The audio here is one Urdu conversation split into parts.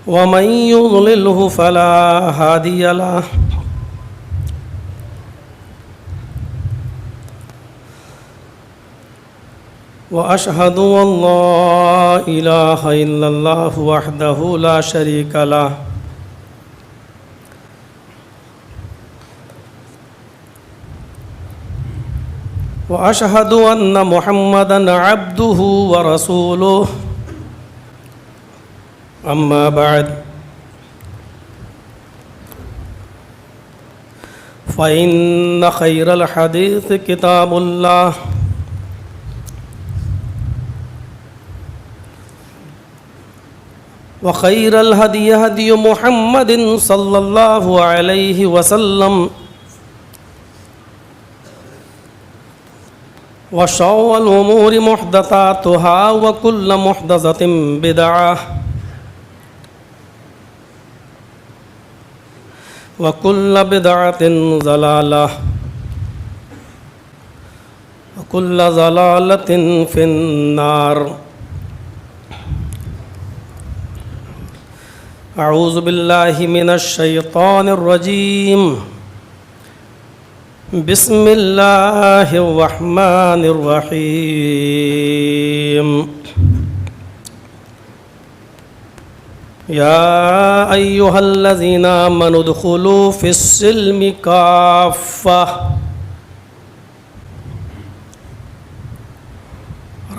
ومن يضلله فلا هادي له وأشهد أن لا إله إلا الله وحده لا شريك له وأشهد أن محمدًا عبده ورسوله أما بعد فإن خير الحديث كتاب الله وخير الهدي هدي محمد صلى الله عليه وسلم وشر الأمور محدثاتها وكل محدثة بدعة وكل بدعة ضلالة وكل ضلالة في النار أعوذ بالله من الشيطان الرجيم بسم الله الرحمن الرحيم يا أيها الذين آمنوا ادخلوا في السلم كافة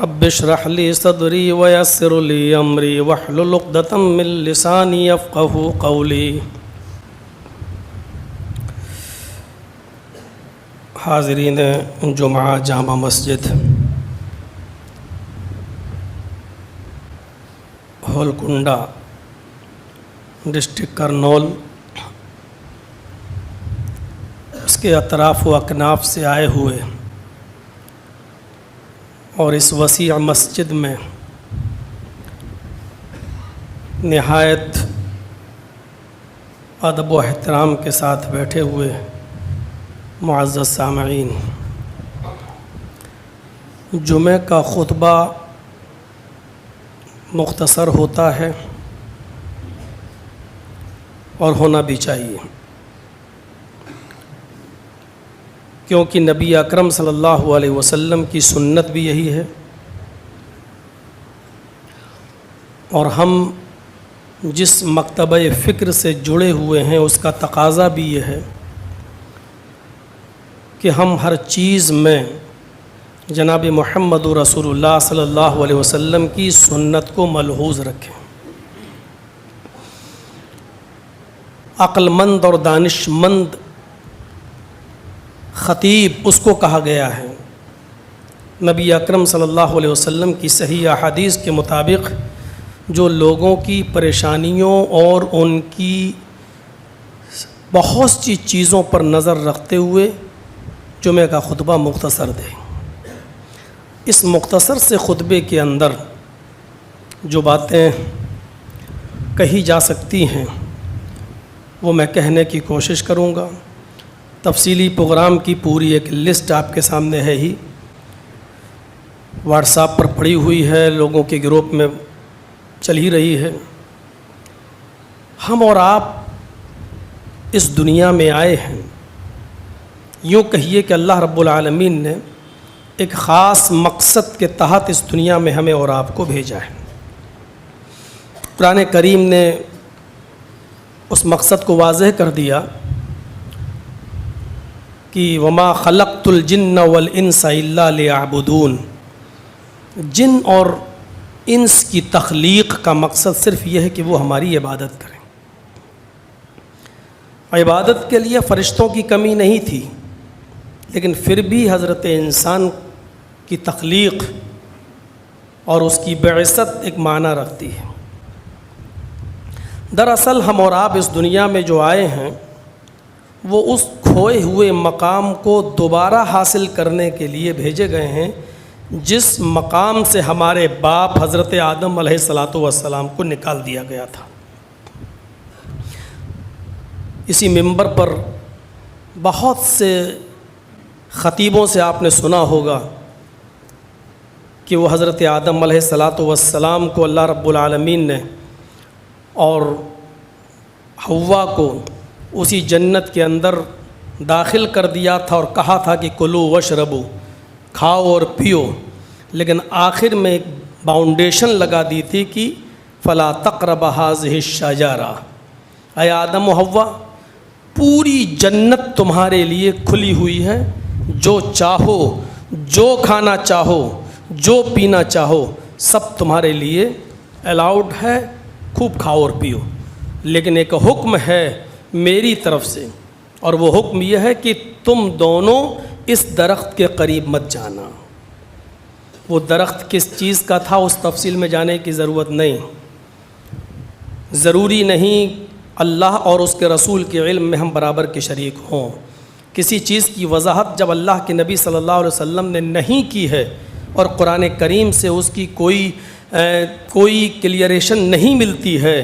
رب اشرح لي صدري ويسر لي أمري واحلل عقدة من لساني يفقهوا قولي. حاضرین جمعہ جامع مسجد ہولکنڈا ڈسٹرکٹ کرنول، اس کے اطراف و اکناف سے آئے ہوئے اور اس وسیع مسجد میں نہایت ادب و احترام کے ساتھ بیٹھے ہوئے معزز سامعین، جمعہ کا خطبہ مختصر ہوتا ہے اور ہونا بھی چاہیے، کیونکہ نبی اکرم صلی اللہ علیہ وسلم کی سنت بھی یہی ہے اور ہم جس مکتبہ فکر سے جڑے ہوئے ہیں اس کا تقاضا بھی یہ ہے کہ ہم ہر چیز میں جناب محمد رسول اللہ صلی اللہ علیہ وسلم کی سنت کو ملحوظ رکھیں۔ عقل مند اور دانش مند خطیب اس کو کہا گیا ہے۔ نبی اکرم صلی اللہ علیہ وسلم کی صحیح احادیث کے مطابق جو لوگوں کی پریشانیوں اور ان کی بہت سی چیزوں پر نظر رکھتے ہوئے جمعہ کا خطبہ مختصر دے۔ اس مختصر سے خطبے کے اندر جو باتیں کہی جا سکتی ہیں وہ میں کہنے کی کوشش کروں گا۔ تفصیلی پروگرام کی پوری ایک لسٹ آپ کے سامنے ہے ہی، واٹس ایپ پر پڑی ہوئی ہے، لوگوں کے گروپ میں چل ہی رہی ہے۔ ہم اور آپ اس دنیا میں آئے ہیں، یوں کہیے کہ اللہ رب العالمین نے ایک خاص مقصد کے تحت اس دنیا میں ہمیں اور آپ کو بھیجا ہے۔ قرآن کریم نے اس مقصد کو واضح کر دیا کہ وما خلقت الجن والانس الا لیعبدون، جن اور انس کی تخلیق کا مقصد صرف یہ ہے کہ وہ ہماری عبادت کریں۔ عبادت کے لیے فرشتوں کی کمی نہیں تھی، لیکن پھر بھی حضرت انسان کی تخلیق اور اس کی بعثت ایک معنی رکھتی ہے۔ دراصل ہم اور آپ اس دنیا میں جو آئے ہیں وہ اس کھوئے ہوئے مقام کو دوبارہ حاصل کرنے کے لیے بھیجے گئے ہیں جس مقام سے ہمارے باپ حضرت آدم علیہ الصلاۃ والسلام کو نکال دیا گیا تھا۔ اسی منبر پر بہت سے خطیبوں سے آپ نے سنا ہوگا کہ وہ حضرت آدم علیہ الصلاۃ والسلام کو اللہ رب العالمین نے اور حوا کو اسی جنت کے اندر داخل کر دیا تھا اور کہا تھا کہ کلو وشربو، کھاؤ اور پیو، لیکن آخر میں ایک باؤنڈیشن لگا دی تھی کہ فلا تقرب هذه الشجرہ، اے آدم و حوا پوری جنت تمہارے لیے کھلی ہوئی ہے، جو چاہو، جو کھانا چاہو، جو پینا چاہو، سب تمہارے لیے الاؤڈ ہے، خوب کھاؤ اور پیو، لیکن ایک حکم ہے میری طرف سے، اور وہ حکم یہ ہے کہ تم دونوں اس درخت کے قریب مت جانا۔ وہ درخت کس چیز کا تھا اس تفصیل میں جانے کی ضرورت نہیں، ضروری نہیں اللہ اور اس کے رسول کے علم میں ہم برابر کے شریک ہوں۔ کسی چیز کی وضاحت جب اللہ کے نبی صلی اللہ علیہ وسلم نے نہیں کی ہے اور قرآن کریم سے اس کی کوئی کلیئریشن نہیں ملتی ہے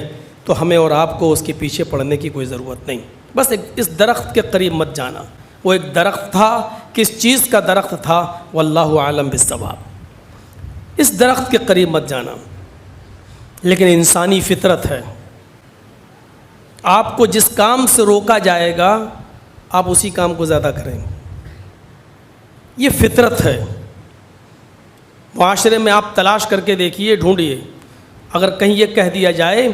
تو ہمیں اور آپ کو اس کے پیچھے پڑنے کی کوئی ضرورت نہیں۔ بس اس درخت کے قریب مت جانا۔ وہ ایک درخت تھا، کس چیز کا درخت تھا واللہ عالم بالصواب۔ اس درخت کے قریب مت جانا، لیکن انسانی فطرت ہے، آپ کو جس کام سے روکا جائے گا آپ اسی کام کو زیادہ کریں گے، یہ فطرت ہے۔ معاشرے میں آپ تلاش کر کے دیکھیے، ڈھونڈیے، اگر کہیں یہ کہہ دیا جائے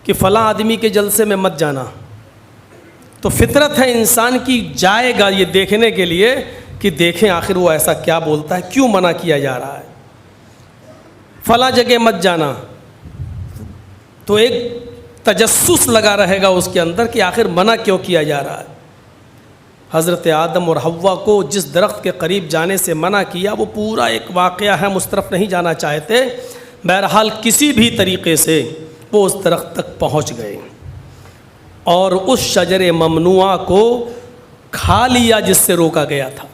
کہ فلاں آدمی کے جلسے میں مت جانا، تو فطرت ہے انسان کی جائے گا یہ دیکھنے کے لیے کہ دیکھیں آخر وہ ایسا کیا بولتا ہے، کیوں منع کیا جا رہا ہے۔ فلاں جگہ مت جانا، تو ایک تجسس لگا رہے گا اس کے اندر کہ آخر منع کیوں کیا جا رہا ہے۔ حضرت آدم اور حوا کو جس درخت کے قریب جانے سے منع کیا وہ پورا ایک واقعہ ہے، اس طرف نہیں جانا چاہتے، بہرحال کسی بھی طریقے سے وہ اس درخت تک پہنچ گئے اور اس شجر ممنوعہ کو کھا لیا جس سے روکا گیا تھا۔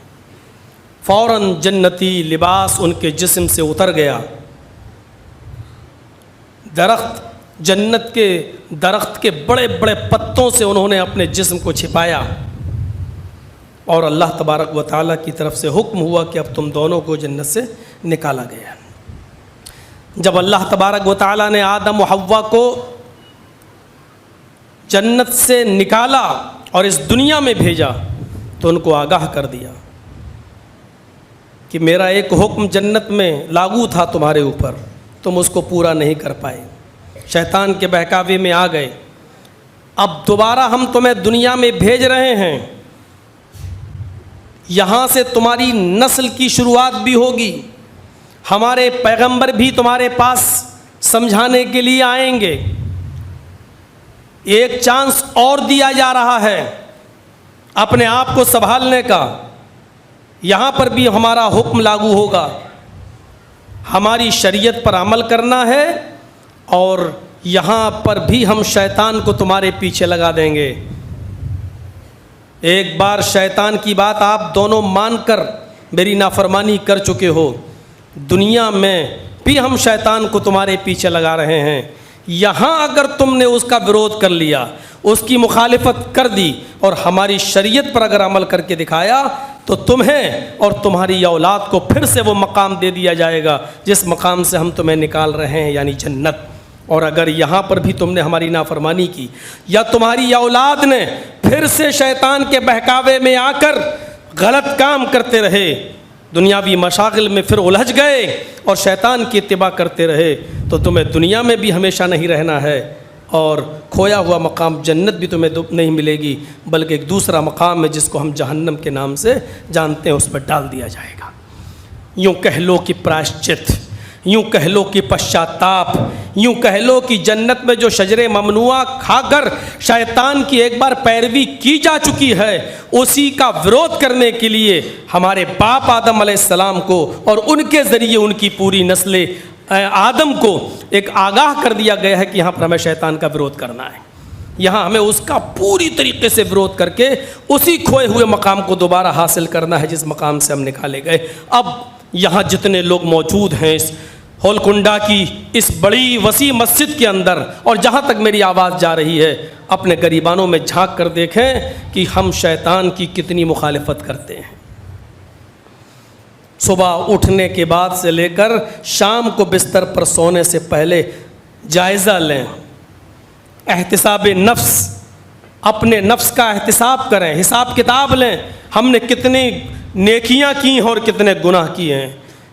فوراً جنتی لباس ان کے جسم سے اتر گیا، جنت کے درخت کے بڑے بڑے پتوں سے انہوں نے اپنے جسم کو چھپایا، اور اللہ تبارک و تعالیٰ کی طرف سے حکم ہوا کہ اب تم دونوں کو جنت سے نکالا گیا۔ جب اللہ تبارک و تعالیٰ نے آدم و حوا کو جنت سے نکالا اور اس دنیا میں بھیجا تو ان کو آگاہ کر دیا کہ میرا ایک حکم جنت میں لاگو تھا تمہارے اوپر، تم اس کو پورا نہیں کر پائے، شیطان کے بہکاوے میں آ گئے، اب دوبارہ ہم تمہیں دنیا میں بھیج رہے ہیں، یہاں سے تمہاری نسل کی شروعات بھی ہوگی، ہمارے پیغمبر بھی تمہارے پاس سمجھانے کے لیے آئیں گے، ایک چانس اور دیا جا رہا ہے اپنے آپ کو سنبھالنے کا، یہاں پر بھی ہمارا حکم لاگو ہوگا، ہماری شریعت پر عمل کرنا ہے، اور یہاں پر بھی ہم شیطان کو تمہارے پیچھے لگا دیں گے۔ ایک بار شیطان کی بات آپ دونوں مان کر میری نافرمانی کر چکے ہو، دنیا میں بھی ہم شیطان کو تمہارے پیچھے لگا رہے ہیں، یہاں اگر تم نے اس کا وروධ کر لیا، اس کی مخالفت کر دی اور ہماری شریعت پر اگر عمل کر کے دکھایا تو تمہیں اور تمہاری اولاد کو پھر سے وہ مقام دے دیا جائے گا جس مقام سے ہم تمہیں نکال رہے ہیں، یعنی جنت۔ اور اگر یہاں پر بھی تم نے ہماری نافرمانی کی یا تمہاری اولاد نے پھر سے شیطان کے بہکاوے میں آ کر غلط کام کرتے رہے، دنیاوی مشاغل میں پھر الجھ گئے اور شیطان کی اتباع کرتے رہے، تو تمہیں دنیا میں بھی ہمیشہ نہیں رہنا ہے، اور کھویا ہوا مقام جنت بھی تمہیں نہیں ملے گی، بلکہ ایک دوسرا مقام ہے جس کو ہم جہنم کے نام سے جانتے ہیں، اس پر ڈال دیا جائے گا۔ یوں کہہ لو کہ پراشچت، یوں کہہ لو کہ پشچاتاپ، یوں کہہ لو کہ جنت میں جو شجر ممنوعہ کھا کر شیطان کی ایک بار پیروی کی جا چکی ہے، اسی کا وروධ کرنے کے لیے ہمارے باپ آدم علیہ السلام کو اور ان کے ذریعے ان کی پوری نسل آدم کو ایک آگاہ کر دیا گیا ہے کہ یہاں پر ہمیں شیطان کا وروධ کرنا ہے، یہاں ہمیں اس کا پوری طریقے سے وروධ کر کے اسی کھوئے ہوئے مقام کو دوبارہ حاصل کرنا ہے جس مقام سے ہم نکالے گئے۔ اب یہاں جتنے لوگ موجود ہیں اس ہولکنڈا کی اس بڑی وسیع مسجد کے اندر، اور جہاں تک میری آواز جا رہی ہے، اپنے گریبانوں میں جھانک کر دیکھیں کہ ہم شیطان کی کتنی مخالفت کرتے ہیں۔ صبح اٹھنے کے بعد سے لے کر شام کو بستر پر سونے سے پہلے جائزہ لیں احتساب نفس، اپنے نفس کا احتساب کریں، حساب کتاب لیں، ہم نے کتنی نیکیاں کی ہیں اور کتنے گناہ کیے ہیں،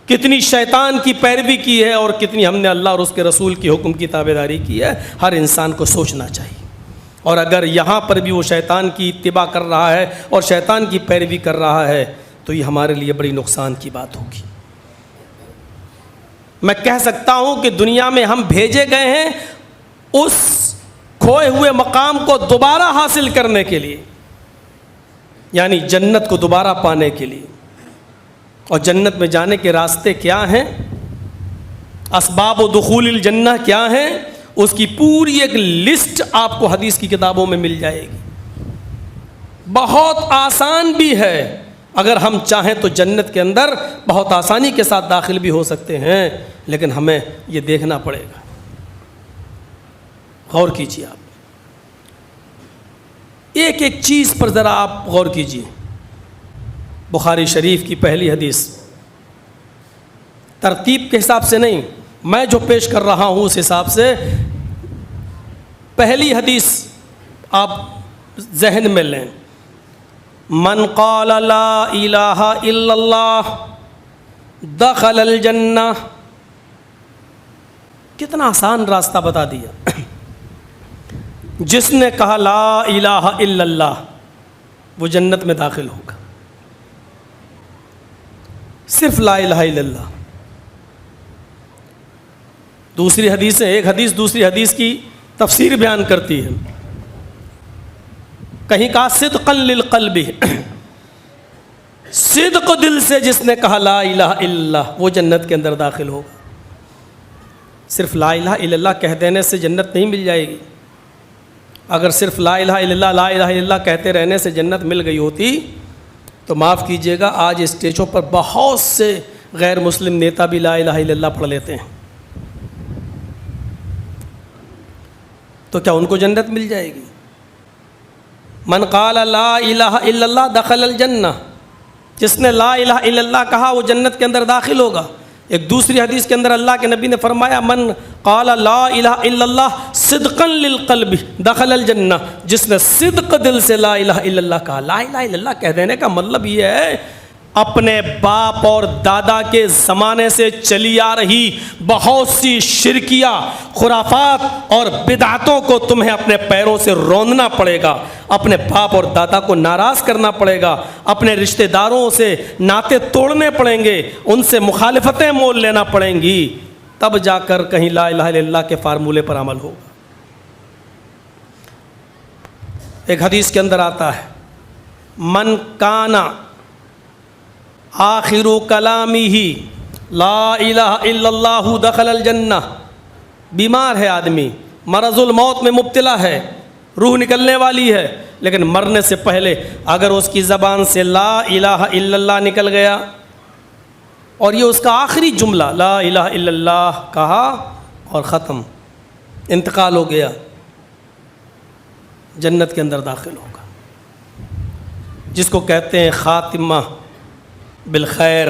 کتنی شیطان کی پیروی کی ہے اور کتنی ہم نے اللہ اور اس کے رسول کی حکم کی تابعداری کی ہے۔ ہر انسان کو سوچنا چاہیے، اور اگر یہاں پر بھی وہ شیطان کی اتباع کر رہا ہے اور شیطان کی پیروی کر رہا ہے تو یہ ہمارے لیے بڑی نقصان کی بات ہوگی۔ میں کہہ سکتا ہوں کہ دنیا میں ہم بھیجے گئے ہیں اس کھوئے ہوئے مقام کو دوبارہ حاصل کرنے کے لیے، یعنی جنت کو دوبارہ پانے کے لیے۔ اور جنت میں جانے کے راستے کیا ہیں، اسباب و دخول الجنہ کیا ہیں، اس کی پوری ایک لسٹ آپ کو حدیث کی کتابوں میں مل جائے گی۔ بہت آسان بھی ہے، اگر ہم چاہیں تو جنت کے اندر بہت آسانی کے ساتھ داخل بھی ہو سکتے ہیں، لیکن ہمیں یہ دیکھنا پڑے گا۔ غور کیجیے، آپ ایک ایک چیز پر ذرا آپ غور کیجیے۔ بخاری شریف کی پہلی حدیث، ترتیب کے حساب سے نہیں، میں جو پیش کر رہا ہوں اس حساب سے، پہلی حدیث آپ ذہن میں لیں، من قال لا الہ الا اللہ دخل الجنہ۔ کتنا آسان راستہ بتا دیا۔ جس نے کہا لا الہ الا اللہ وہ جنت میں داخل ہوگا، صرف لا الہ الا اللہ۔ دوسری حدیث ہے، ایک حدیث دوسری حدیث کی تفسیر بیان کرتی ہے۔ کہیں کہا صدقا للقلب، صدق دل سے جس نے کہا لا الہ الا اللہ وہ جنت کے اندر داخل ہوگا۔ صرف لا الہ الا اللہ کہہ دینے سے جنت نہیں مل جائے گی۔ اگر صرف لا الہ الا اللہ لا الہ الا اللہ کہتے رہنے سے جنت مل گئی ہوتی تو معاف کیجیے گا، آج اسٹیجوں پر بہت سے غیر مسلم نیتا بھی لا الہ الا اللہ پڑھ لیتے ہیں، تو کیا ان کو جنت مل جائے گی؟ من قال لا الہ الا اللہ دخل الجنہ، جس نے لا الہ الا اللہ کہا وہ جنت کے اندر داخل ہوگا۔ ایک دوسری حدیث کے اندر اللہ کے نبی نے فرمایا من قال لا الہ الا اللہ صدقا للقلب دخل الجنہ، جس نے صدق دل سے لا الہ الا اللہ کہا۔ لا الہ الا اللہ کہہ دینے کا مطلب یہ ہے اپنے باپ اور دادا کے زمانے سے چلی آ رہی بہت سی شرکیہ خرافات اور بدعتوں کو تمہیں اپنے پیروں سے روندنا پڑے گا، اپنے باپ اور دادا کو ناراض کرنا پڑے گا، اپنے رشتہ داروں سے ناطے توڑنے پڑیں گے، ان سے مخالفتیں مول لینا پڑیں گی، تب جا کر کہیں لا الہ الا اللہ کے فارمولے پر عمل ہوگا۔ ایک حدیث کے اندر آتا ہے من کانا آخر کلامہ لا الہ الا اللہ دخل الجنہ۔ بیمار ہے آدمی، مرض الموت میں مبتلا ہے، روح نکلنے والی ہے، لیکن مرنے سے پہلے اگر اس کی زبان سے لا الہ الا اللہ نکل گیا اور یہ اس کا آخری جملہ لا الہ الا اللہ کہا اور ختم، انتقال ہو گیا، جنت کے اندر داخل ہوگا، جس کو کہتے ہیں خاتمہ بالخیر۔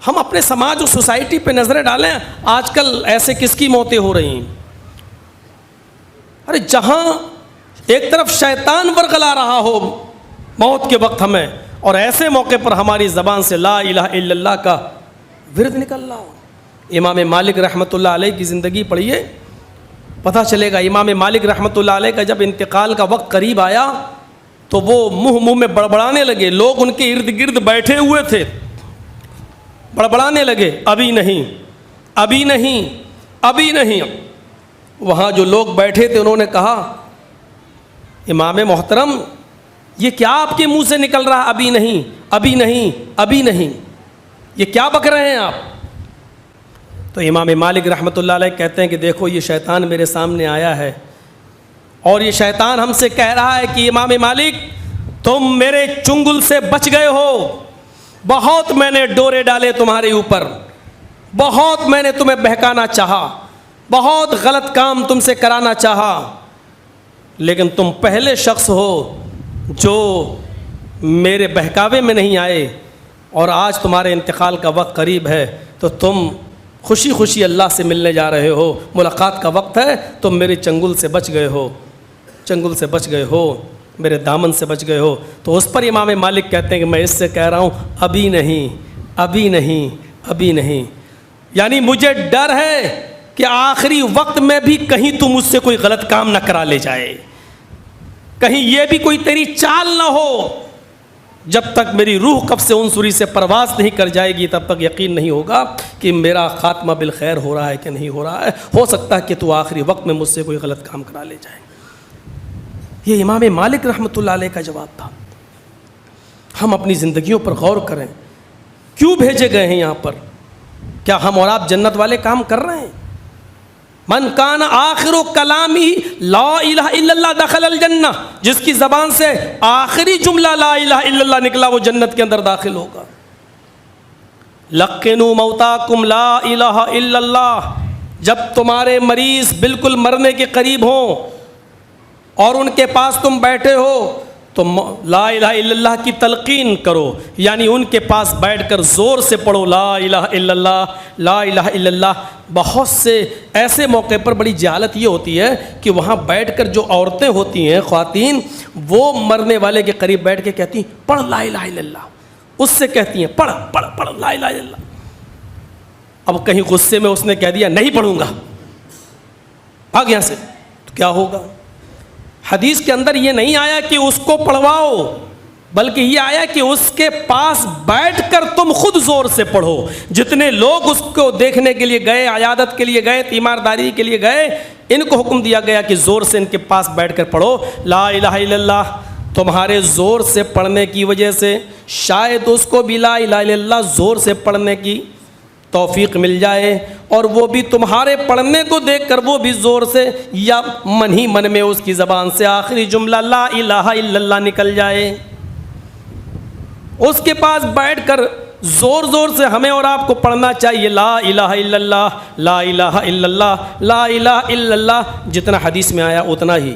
ہم اپنے سماج اور سوسائٹی پہ نظریں ڈالیں، آج کل ایسے کس کی موتیں ہو رہی ہیں؟ ارے جہاں ایک طرف شیطان ورغلا رہا ہو موت کے وقت ہمیں، اور ایسے موقع پر ہماری زبان سے لا الہ الا اللہ کا ورد نکل رہا ہو۔ امام مالک رحمۃ اللہ علیہ کی زندگی پڑھیے، پتہ چلے گا۔ امام مالک رحمۃ اللہ علیہ کا جب انتقال کا وقت قریب آیا تو وہ منہ میں بڑبڑانے لگے، لوگ ان کے ارد گرد بیٹھے ہوئے تھے، بڑبڑانے لگے ابھی نہیں، ابھی نہیں، ابھی نہیں۔ وہاں جو لوگ بیٹھے تھے انہوں نے کہا امام محترم یہ کیا آپ کے منہ سے نکل رہا، ابھی نہیں، ابھی نہیں، ابھی نہیں، یہ کیا بک رہے ہیں آپ؟ تو امام مالک رحمۃ اللہ علیہ کہتے ہیں کہ دیکھو یہ شیطان میرے سامنے آیا ہے اور یہ شیطان ہم سے کہہ رہا ہے کہ امام مالک تم میرے چنگل سے بچ گئے ہو، بہت میں نے ڈورے ڈالے تمہارے اوپر، بہت میں نے تمہیں بہکانا چاہا، بہت غلط کام تم سے کرانا چاہا، لیکن تم پہلے شخص ہو جو میرے بہکاوے میں نہیں آئے، اور آج تمہارے انتقال کا وقت قریب ہے تو تم خوشی خوشی اللہ سے ملنے جا رہے ہو، ملاقات کا وقت ہے، تم میرے چنگل سے بچ گئے ہو، چنگل سے بچ گئے ہو، میرے دامن سے بچ گئے ہو، تو اس پر امام مالک کہتے ہیں کہ میں اس سے کہہ رہا ہوں ابھی نہیں، ابھی نہیں، ابھی نہیں، یعنی مجھے ڈر ہے کہ آخری وقت میں بھی کہیں تو مجھ سے کوئی غلط کام نہ کرا لے جائے، کہیں یہ بھی کوئی تیری چال نہ ہو، جب تک میری روح قبض عنصری سے پرواز نہیں کر جائے گی تب تک یقین نہیں ہوگا کہ میرا خاتمہ بالخیر ہو رہا ہے کہ نہیں ہو رہا ہے، ہو سکتا ہے کہ تو آخری وقت میں مجھ سے کوئی غلط کام کرا لے جائے۔ یہ امام مالک رحمۃ اللہ علیہ کا جواب تھا۔ ہم اپنی زندگیوں پر غور کریں، کیوں بھیجے گئے ہیں یہاں پر؟ کیا ہم اور آپ جنت والے کام کر رہے ہیں؟ من کان آخر کلامی لا الہ الا اللہ دخل الجنہ، جس کی زبان سے آخری جملہ لا الہ الا اللہ نکلا وہ جنت کے اندر داخل ہوگا۔ لقنوا موتاکم لا الہ الا اللہ، جب تمہارے مریض بالکل مرنے کے قریب ہوں اور ان کے پاس تم بیٹھے ہو تو لا الہ الا اللہ کی تلقین کرو، یعنی ان کے پاس بیٹھ کر زور سے پڑھو لا الہ الا اللہ، لا الہ الا اللہ۔ بہت سے ایسے موقع پر بڑی جہالت یہ ہوتی ہے کہ وہاں بیٹھ کر جو عورتیں ہوتی ہیں، خواتین، وہ مرنے والے کے قریب بیٹھ کے کہتی ہیں پڑھ لا الہ الا اللہ، اس سے کہتی ہیں پڑھ پڑھ پڑھ لا الہ الا اللہ۔ اب کہیں غصے میں اس نے کہہ دیا نہیں پڑھوں گا، بھاگ یہاں سے، تو کیا ہوگا؟ حدیث کے اندر یہ نہیں آیا کہ اس کو پڑھواؤ، بلکہ یہ آیا کہ اس کے پاس بیٹھ کر تم خود زور سے پڑھو۔ جتنے لوگ اس کو دیکھنے کے لیے گئے، عیادت کے لیے گئے، تیمارداری کے لیے گئے، ان کو حکم دیا گیا کہ زور سے ان کے پاس بیٹھ کر پڑھو لا الہ الا اللہ۔ تمہارے زور سے پڑھنے کی وجہ سے شاید اس کو بھی لا الہ الا اللہ زور سے پڑھنے کی توفیق مل جائے، اور وہ بھی تمہارے پڑھنے کو دیکھ کر وہ بھی زور سے یا من ہی من میں اس کی زبان سے آخری جملہ لا الہ الا اللہ نکل جائے۔ اس کے پاس بیٹھ کر زور زور سے ہمیں اور آپ کو پڑھنا چاہیے لا الہ الا اللہ، لا الہ الا اللہ، لا الہ الا اللہ، جتنا حدیث میں آیا اتنا ہی،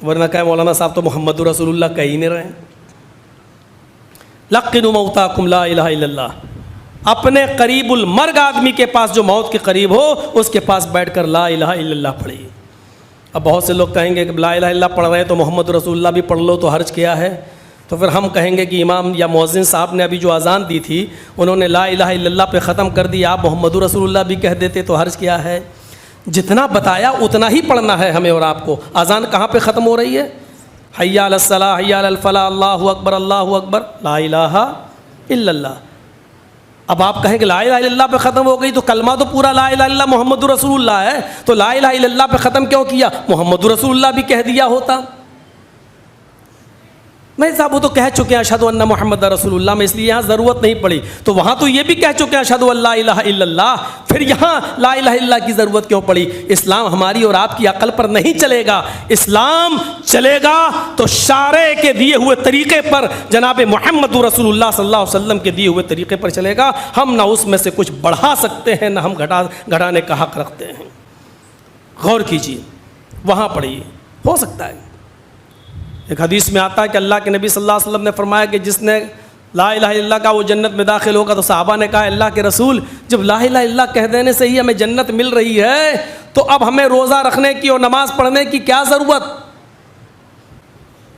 ورنہ کہ مولانا صاحب تو محمد رسول اللہ کہہ ہی نہیں رہے۔ لقنوا موتاکم لا الہ الا اللہ، اپنے قریب المرگ آدمی کے پاس جو موت کے قریب ہو اس کے پاس بیٹھ کر لا الہ الا اللہ پڑھیے۔ اب بہت سے لوگ کہیں گے کہ لا الہ الا اللہ پڑھ رہے ہیں تو محمد رسول اللہ بھی پڑھ لو تو حرج کیا ہے؟ تو پھر ہم کہیں گے کہ امام یا مؤذن صاحب نے ابھی جو اذان دی تھی انہوں نے لا الہ الا اللہ پہ ختم کر دی، آپ محمد رسول اللہ بھی کہہ دیتے تو حرج کیا ہے؟ جتنا بتایا اتنا ہی پڑھنا ہے ہمیں اور آپ کو۔ اذان کہاں پہ ختم ہو رہی ہے؟ حی علی الصلاۃ، حی علی الفلاح، اللہ اکبر، اللہ اکبر، لا الہ الا اللہ۔ اب آپ کہیں کہ لا الہ الا اللہ پہ ختم ہو گئی تو کلمہ تو پورا لا الہ الا اللہ محمد رسول اللہ ہے، تو لا الہ الا اللہ پہ ختم کیوں کیا؟ محمد رسول اللہ بھی کہہ دیا ہوتا۔ نہیں صاحب وہ تو کہہ چکے ہیں اشہد ان محمد رسول اللہ میں، اس لیے یہاں ضرورت نہیں پڑی، تو وہاں تو یہ بھی کہہ چکے ہیں اشہد ان لا الہ الا اللہ، پھر یہاں لا الہ الا اللہ کی ضرورت کیوں پڑی؟ اسلام ہماری اور آپ کی عقل پر نہیں چلے گا، اسلام چلے گا تو شارع کے دیے ہوئے طریقے پر، جناب محمد رسول اللہ صلی اللہ علیہ وسلم کے دیے ہوئے طریقے پر چلے گا۔ ہم نہ اس میں سے کچھ بڑھا سکتے ہیں نہ ہم گھٹانے کا حق رکھتے ہیں۔ غور کیجیے، وہاں پڑھیے، ہو سکتا ہے۔ ایک حدیث میں آتا ہے کہ اللہ کے نبی صلی اللہ علیہ وسلم نے فرمایا کہ جس نے لا الہ الا اللہ کا وہ جنت میں داخل ہوگا، تو صحابہ نے کہا اللہ کے رسول جب لا الہ الا اللہ کہہ دینے سے ہی ہمیں جنت مل رہی ہے تو اب ہمیں روزہ رکھنے کی اور نماز پڑھنے کی کیا ضرورت؟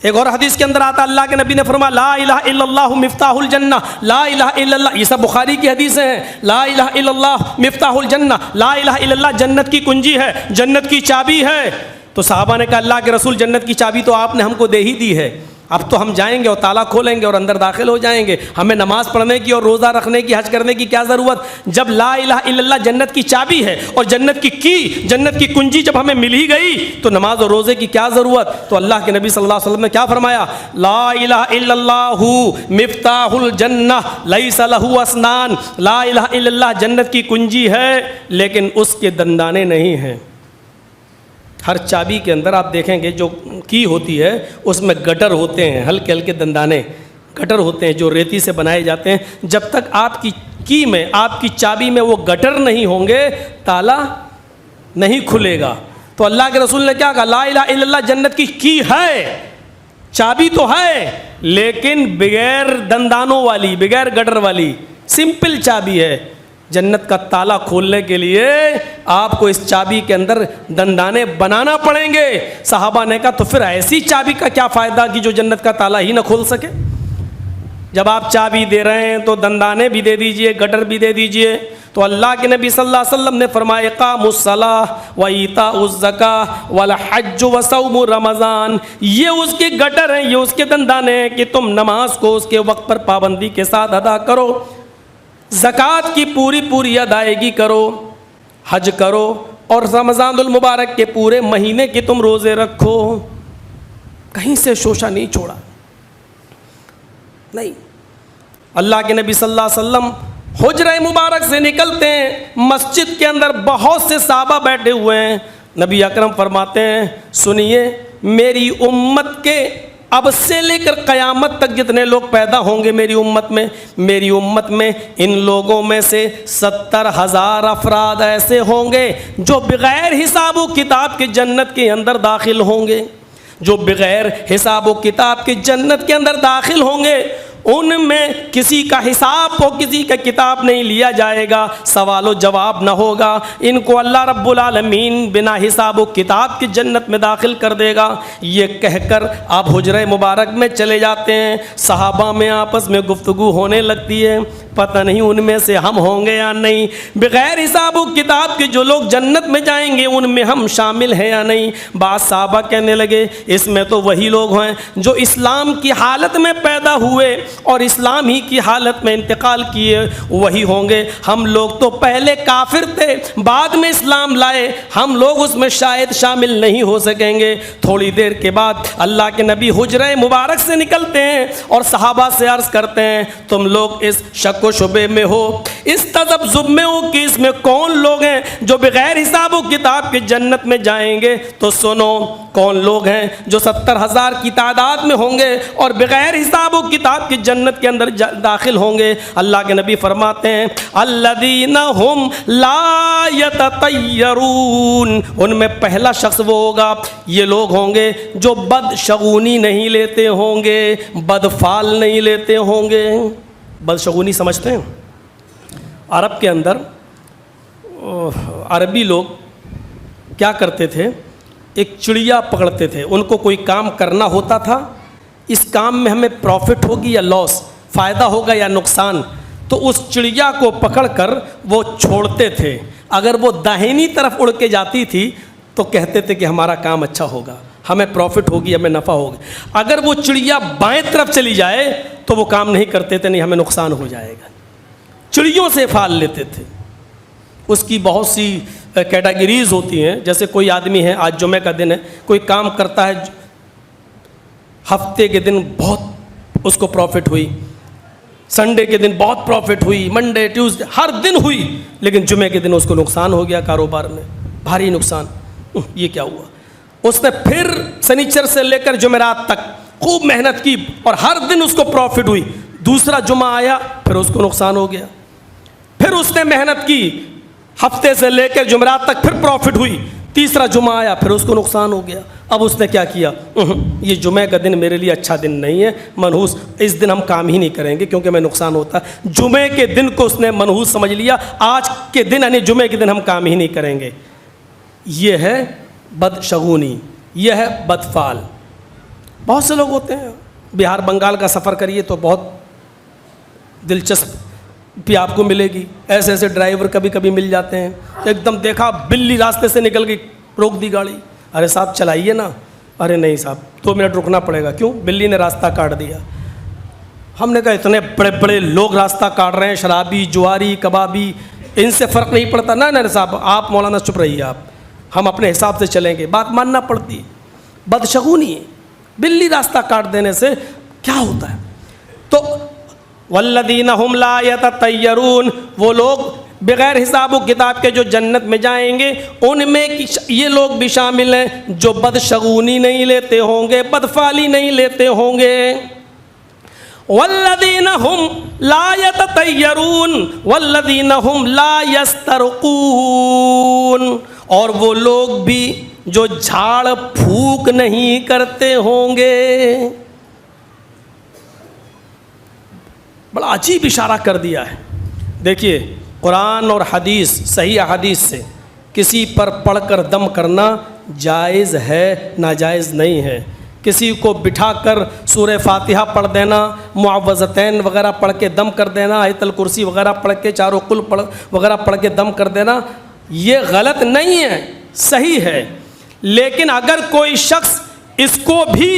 ایک اور حدیث کے اندر آتا اللہ کے نبی نے فرمایا لا الہ الا اللہ مفتاح الجنہ، لا الہ الا اللہ، یہ سب بخاری کی حدیثیں ہیں، لا الہ الا اللہ مفتاح الجنہ، لا الہ الا اللہ جنت کی کنجی ہے، جنت کی چابی ہے۔ تو صحابہ نے کہا اللہ کے رسول جنت کی چابی تو آپ نے ہم کو دے ہی دی ہے، اب تو ہم جائیں گے اور تالا کھولیں گے اور اندر داخل ہو جائیں گے، ہمیں نماز پڑھنے کی اور روزہ رکھنے کی، حج کرنے کی کیا ضرورت؟ جب لا الہ الا اللہ جنت کی چابی ہے اور جنت کی کنجی جب ہمیں مل ہی گئی تو نماز اور روزے کی کیا ضرورت؟ تو اللہ کے نبی صلی اللہ علیہ وسلم نے کیا فرمایا؟ لا الہ الا اللہ مفتاح الجنہ لیس لہ اسنان، لا الہ الا اللہ جنت کی کنجی ہے لیکن اس کے دندانے نہیں ہیں۔ ہر چابی کے اندر آپ دیکھیں گے جو کی ہوتی ہے اس میں گٹر ہوتے ہیں، ہلکے ہلکے دندانے گٹر ہوتے ہیں جو ریتی سے بنائے جاتے ہیں۔ جب تک آپ کی کی میں، آپ کی چابی میں وہ گٹر نہیں ہوں گے تالا نہیں کھلے گا۔ تو اللہ کے رسول نے کیا کہا؟ لا الہ الا اللہ جنت کی ہے، چابی تو ہے لیکن بغیر دندانوں والی، بغیر گٹر والی، سمپل چابی ہے۔ جنت کا تالا کھولنے کے لیے آپ کو اس چابی کے اندر دندانے بنانا پڑیں گے۔ صحابہ نے کہا تو پھر ایسی چابی کا کیا فائدہ کہ جو جنت کا تالا ہی نہ کھول سکے؟ جب آپ چابی دے رہے ہیں تو دندانے بھی دے دیجئے، گٹر بھی دے دیجئے۔ تو اللہ کے نبی صلی اللہ علیہ وسلم نے فرمایا اقام الصلاۃ و ایتاء الزکاۃ والحج و صوم رمضان، یہ اس کے گٹر ہیں، یہ اس کے دندانے ہیں کہ تم نماز کو اس کے وقت پر پابندی کے ساتھ ادا کرو، زکوٰۃ کی پوری ادائیگی کرو، حج کرو، اور رمضان المبارک کے پورے مہینے کے تم روزے رکھو۔ کہیں سے شوشہ نہیں چھوڑا، نہیں۔ اللہ کے نبی صلی اللہ علیہ وسلم حجرہ مبارک سے نکلتے ہیں، مسجد کے اندر بہت سے صحابہ بیٹھے ہوئے ہیں۔ نبی اکرم فرماتے ہیں سنیے، میری امت کے اب سے لے کر قیامت تک جتنے لوگ پیدا ہوں گے میری امت میں ان لوگوں میں سے 70,000 افراد ایسے ہوں گے جو بغیر حساب و کتاب کے جنت کے اندر داخل ہوں گے، جو بغیر حساب و کتاب کے جنت کے اندر داخل ہوں گے۔ ان میں کسی کا حساب و کسی کا کتاب نہیں لیا جائے گا، سوال و جواب نہ ہوگا، ان کو اللہ رب العالمین بنا حساب و کتاب کی جنت میں داخل کر دے گا۔ یہ کہہ کر آپ حجرہ مبارک میں چلے جاتے ہیں، صحابہ میں آپس میں گفتگو ہونے لگتی ہے، پتہ نہیں ان میں سے ہم ہوں گے یا نہیں، بغیر حساب و کتاب کے جو لوگ جنت میں جائیں گے ان میں ہم شامل ہیں یا نہیں۔ بعض صحابہ کہنے لگے اس میں تو وہی لوگ ہیں جو اسلام کی حالت میں پیدا ہوئے اور اسلام ہی کی حالت میں انتقال کیے، وہی ہوں گے، ہم لوگ تو پہلے کافر تھے بعد میں اسلام لائے، ہم لوگ اس میں شاید شامل نہیں ہو سکیں گے۔ تھوڑی دیر کے بعد اللہ کے نبی حجرہ مبارک سے نکلتے ہیں اور صحابہ سے عرض کرتے ہیں تم لوگ اس شک و شبے میں ہو، اس تذبذب میں ہو کہ اس میں کون لوگ ہیں جو بغیر حساب و کتاب کے جنت میں جائیں گے؟ تو سنو کون لوگ ہیں جو 70,000 کی تعداد میں ہوں گے اور بغیر حساب و کتاب کی جنت کے اندر داخل ہوں گے۔ اللہ کے نبی فرماتے ہیں الذین ہم لا یتطیرون، ان میں پہلا شخص وہ ہوگا، یہ لوگ ہوں گے جو بدشگونی نہیں لیتے ہوں گے، بدفال نہیں لیتے ہوں گے۔ بدشگونی سمجھتے ہیں؟ عرب کے اندر عربی لوگ کیا کرتے تھے، ایک چڑیا پکڑتے تھے، ان کو کوئی کام کرنا ہوتا تھا، اس کام میں ہمیں پروفٹ ہوگی یا لاس، فائدہ ہوگا یا نقصان، تو اس چڑیا کو پکڑ کر وہ چھوڑتے تھے، اگر وہ داہنی طرف اڑ کے جاتی تھی تو کہتے تھے کہ ہمارا کام اچھا ہوگا، ہمیں پروفٹ ہوگی، ہمیں نفع ہوگا۔ اگر وہ چڑیا بائیں طرف چلی جائے تو وہ کام نہیں کرتے تھے، نہیں ہمیں نقصان ہو جائے گا۔ چڑیوں سے پھال لیتے تھے۔ اس کی بہت سی کیٹیگریز ہوتی ہیں، جیسے کوئی آدمی ہے، آج جمعہ کا دن ہے، کوئی کام کرتا ہے، ہفتے کے دن بہت اس کو پروفٹ ہوئی، سنڈے کے دن بہت پروفٹ ہوئی، منڈے ٹیوزڈے ہر دن ہوئی، لیکن جمعے کے دن اس کو نقصان ہو گیا، کاروبار میں بھاری نقصان۔ یہ کیا ہوا؟ اس نے پھر سنیچر سے لے کر جمعرات تک خوب محنت کی اور ہر دن اس کو پروفٹ ہوئی، دوسرا جمعہ آیا پھر اس کو نقصان ہو گیا، پھر اس نے محنت کی ہفتے سے لے کر جمعرات تک پھر پروفٹ ہوئی، تیسرا جمعہ آیا پھر اس کو نقصان ہو گیا۔ اب اس نے کیا کیا، یہ جمعہ کا دن میرے لیے اچھا دن نہیں ہے، منحوس، اس دن ہم کام ہی نہیں کریں گے کیونکہ میں نقصان ہوتا ہے۔ جمعے کے دن کو اس نے منحوس سمجھ لیا، آج کے دن یعنی جمعے کے دن ہم کام ہی نہیں کریں گے۔ یہ ہے بدشگونی، یہ ہے بدفعل۔ بہت سے لوگ ہوتے ہیں، بہار بنگال کا سفر کریے تو بہت دلچسپ بھی آپ کو ملے گی، ایسے ایسے ڈرائیور کبھی کبھی مل جاتے ہیں، ایک دم دیکھا بلی راستے سے نکل گئی، روک دی گاڑی، ارے صاحب چلائیے نا، ارے نہیں صاحب 2 منٹ رکنا پڑے گا، کیوں؟ بلی نے راستہ کاٹ دیا۔ ہم نے کہا اتنے بڑے بڑے لوگ راستہ کاٹ رہے ہیں، شرابی، جواری، کبابی، ان سے فرق نہیں پڑتا نا؟ نہیں صاحب آپ مولانا چپ رہیے، آپ ہم اپنے حساب سے چلیں گے، بات ماننا پڑتی ہے۔ بدشگونی ہے، بلی راستہ کاٹ دینے سے کیا ہوتا ہے؟ تو والذین ہم لا یتطیرون، وہ لوگ بغیر حساب و کتاب کے جو جنت میں جائیں گے ان میں یہ لوگ بھی شامل ہیں جو بدشگونی نہیں لیتے ہوں گے، بدفعلی نہیں لیتے ہوں گے۔ والذین ہم لا یتطیرون والذین ہم لا یسترقون، اور وہ لوگ بھی جو جھاڑ پھونک نہیں کرتے ہوں گے۔ بڑا عجیب اشارہ کر دیا ہے۔ دیکھیے قرآن اور حدیث صحیح احادیث سے کسی پر پڑھ کر دم کرنا جائز ہے، ناجائز نہیں ہے۔ کسی کو بٹھا کر سورہ فاتحہ پڑھ دینا، معوذتین وغیرہ پڑھ کے دم کر دینا، آیت الکرسی وغیرہ پڑھ کے چاروں قل وغیرہ پڑھ کے دم کر دینا، یہ غلط نہیں ہے، صحیح ہے۔ لیکن اگر کوئی شخص اس کو بھی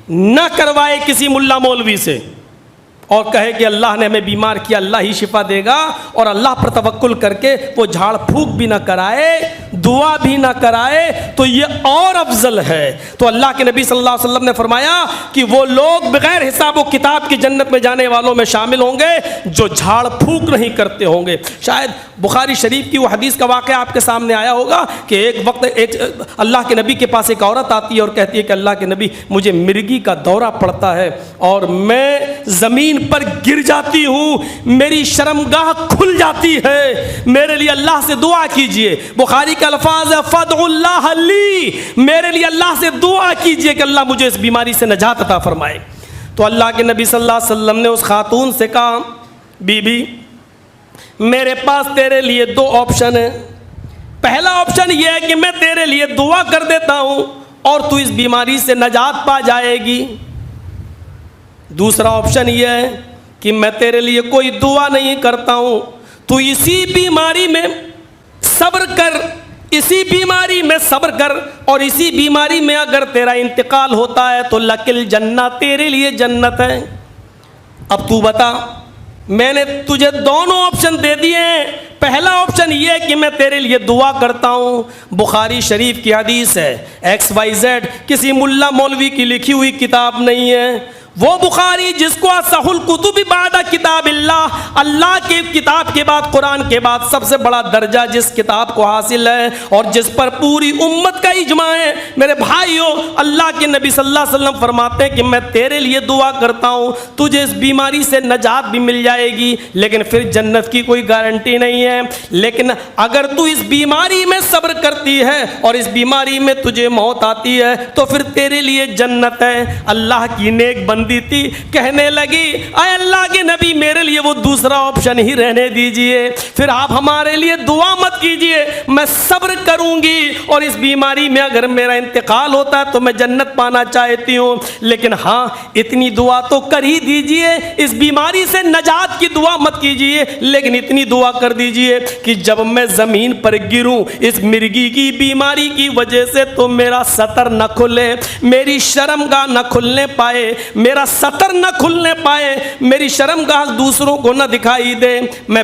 نہ کروائے کسی ملا مولوی سے اور کہے کہ اللہ نے ہمیں بیمار کیا، اللہ ہی شفا دے گا، اور اللہ پر توکل کر کے وہ جھاڑ پھونک بھی نہ کرائے، دعا بھی نہ کرائے، تو یہ اور افضل ہے۔ تو اللہ کے نبی صلی اللہ علیہ وسلم نے فرمایا کہ وہ لوگ بغیر حساب و کتاب کی جنت میں جانے والوں میں شامل ہوں گے جو جھاڑ پھونک نہیں کرتے ہوں گے۔ شاید بخاری شریف کی وہ حدیث کا واقعہ آپ کے سامنے آیا ہوگا کہ ایک وقت اللہ کے نبی کے پاس ایک عورت آتی ہے اور کہتی ہے کہ اللہ کے نبی مجھے مرگی کا دورہ پڑتا ہے اور میں زمین پر گر جاتی ہوں، میری شرمگاہ کھل جاتی ہے، میرے لیے اللہ سے دعا کیجئے۔ بخاری کے الفاظ ہے فدعوا اللہ لی، میرے لیے اللہ سے دعا کیجئے کہ اللہ مجھے اس بیماری سے نجات عطا فرمائے۔ تو اللہ کے نبی صلی اللہ علیہ وسلم نے اس خاتون سے کہا بی بی میرے پاس تیرے لیے دو آپشن ہیں، پہلا آپشن یہ ہے کہ میں تیرے لیے دعا کر دیتا ہوں اور تو اس بیماری سے نجات پا جائے گی، دوسرا آپشن یہ ہے کہ میں تیرے لیے کوئی دعا نہیں کرتا ہوں، تو اسی بیماری میں صبر کر، اسی بیماری میں صبر کر، اور اسی بیماری میں اگر تیرا انتقال ہوتا ہے تو لکل جنہ، تیرے لیے جنت ہے۔ اب تو بتا، میں نے تجھے دونوں آپشن دے دیے ہیں، پہلا آپشن یہ ہے کہ میں تیرے لیے دعا کرتا ہوں، بخاری شریف کی حدیث ہے، XYZ کسی ملا مولوی کی لکھی ہوئی کتاب نہیں ہے، وہ بخاری جس کو اصح الکتب بعد کتاب اللہ، اللہ کے کتاب کے بعد قرآن کے بعد سب سے بڑا درجہ جس کتاب کو حاصل ہے اور جس پر پوری امت کا اجماع ہے۔ میرے بھائیو، اللہ کے نبی صلی اللہ علیہ وسلم فرماتے ہیں کہ میں تیرے لیے دعا کرتا ہوں، تجھے اس بیماری سے نجات بھی مل جائے گی، لیکن پھر جنت کی کوئی گارنٹی نہیں ہے، لیکن اگر تو اس بیماری میں صبر کرتی ہے اور اس بیماری میں تجھے موت آتی ہے تو پھر تیرے لیے جنت ہے۔ اللہ کی نیک بندی تھی، کہنے لگی اے اللہ کے نبی میرے لیے وہ دوسرا آپشن ہی رہنے دیجئے، پھر آپ ہمارے لیے دعا مت کیجئے، میں صبر کروں گی اور اس بیماری میں اگر میرا انتقال ہوتا ہے تو میں جنت پانا چاہتی ہوں، لیکن ہاں اتنی دعا تو کر ہی دیجئے، اس بیماری سے نجات کی دعا مت کیجئے، لیکن اتنی دعا کر دیجئے کہ جب میں زمین پر گروں اس مرگی کی بیماری کی وجہ سے تو میرا سطر نہ کھلے، میری شرمگاہ نہ کھلنے پائے، میرا سطر نہ کھلنے پائے، میری شرمگاہ دوسروں کو نہ دکھائی دے، میں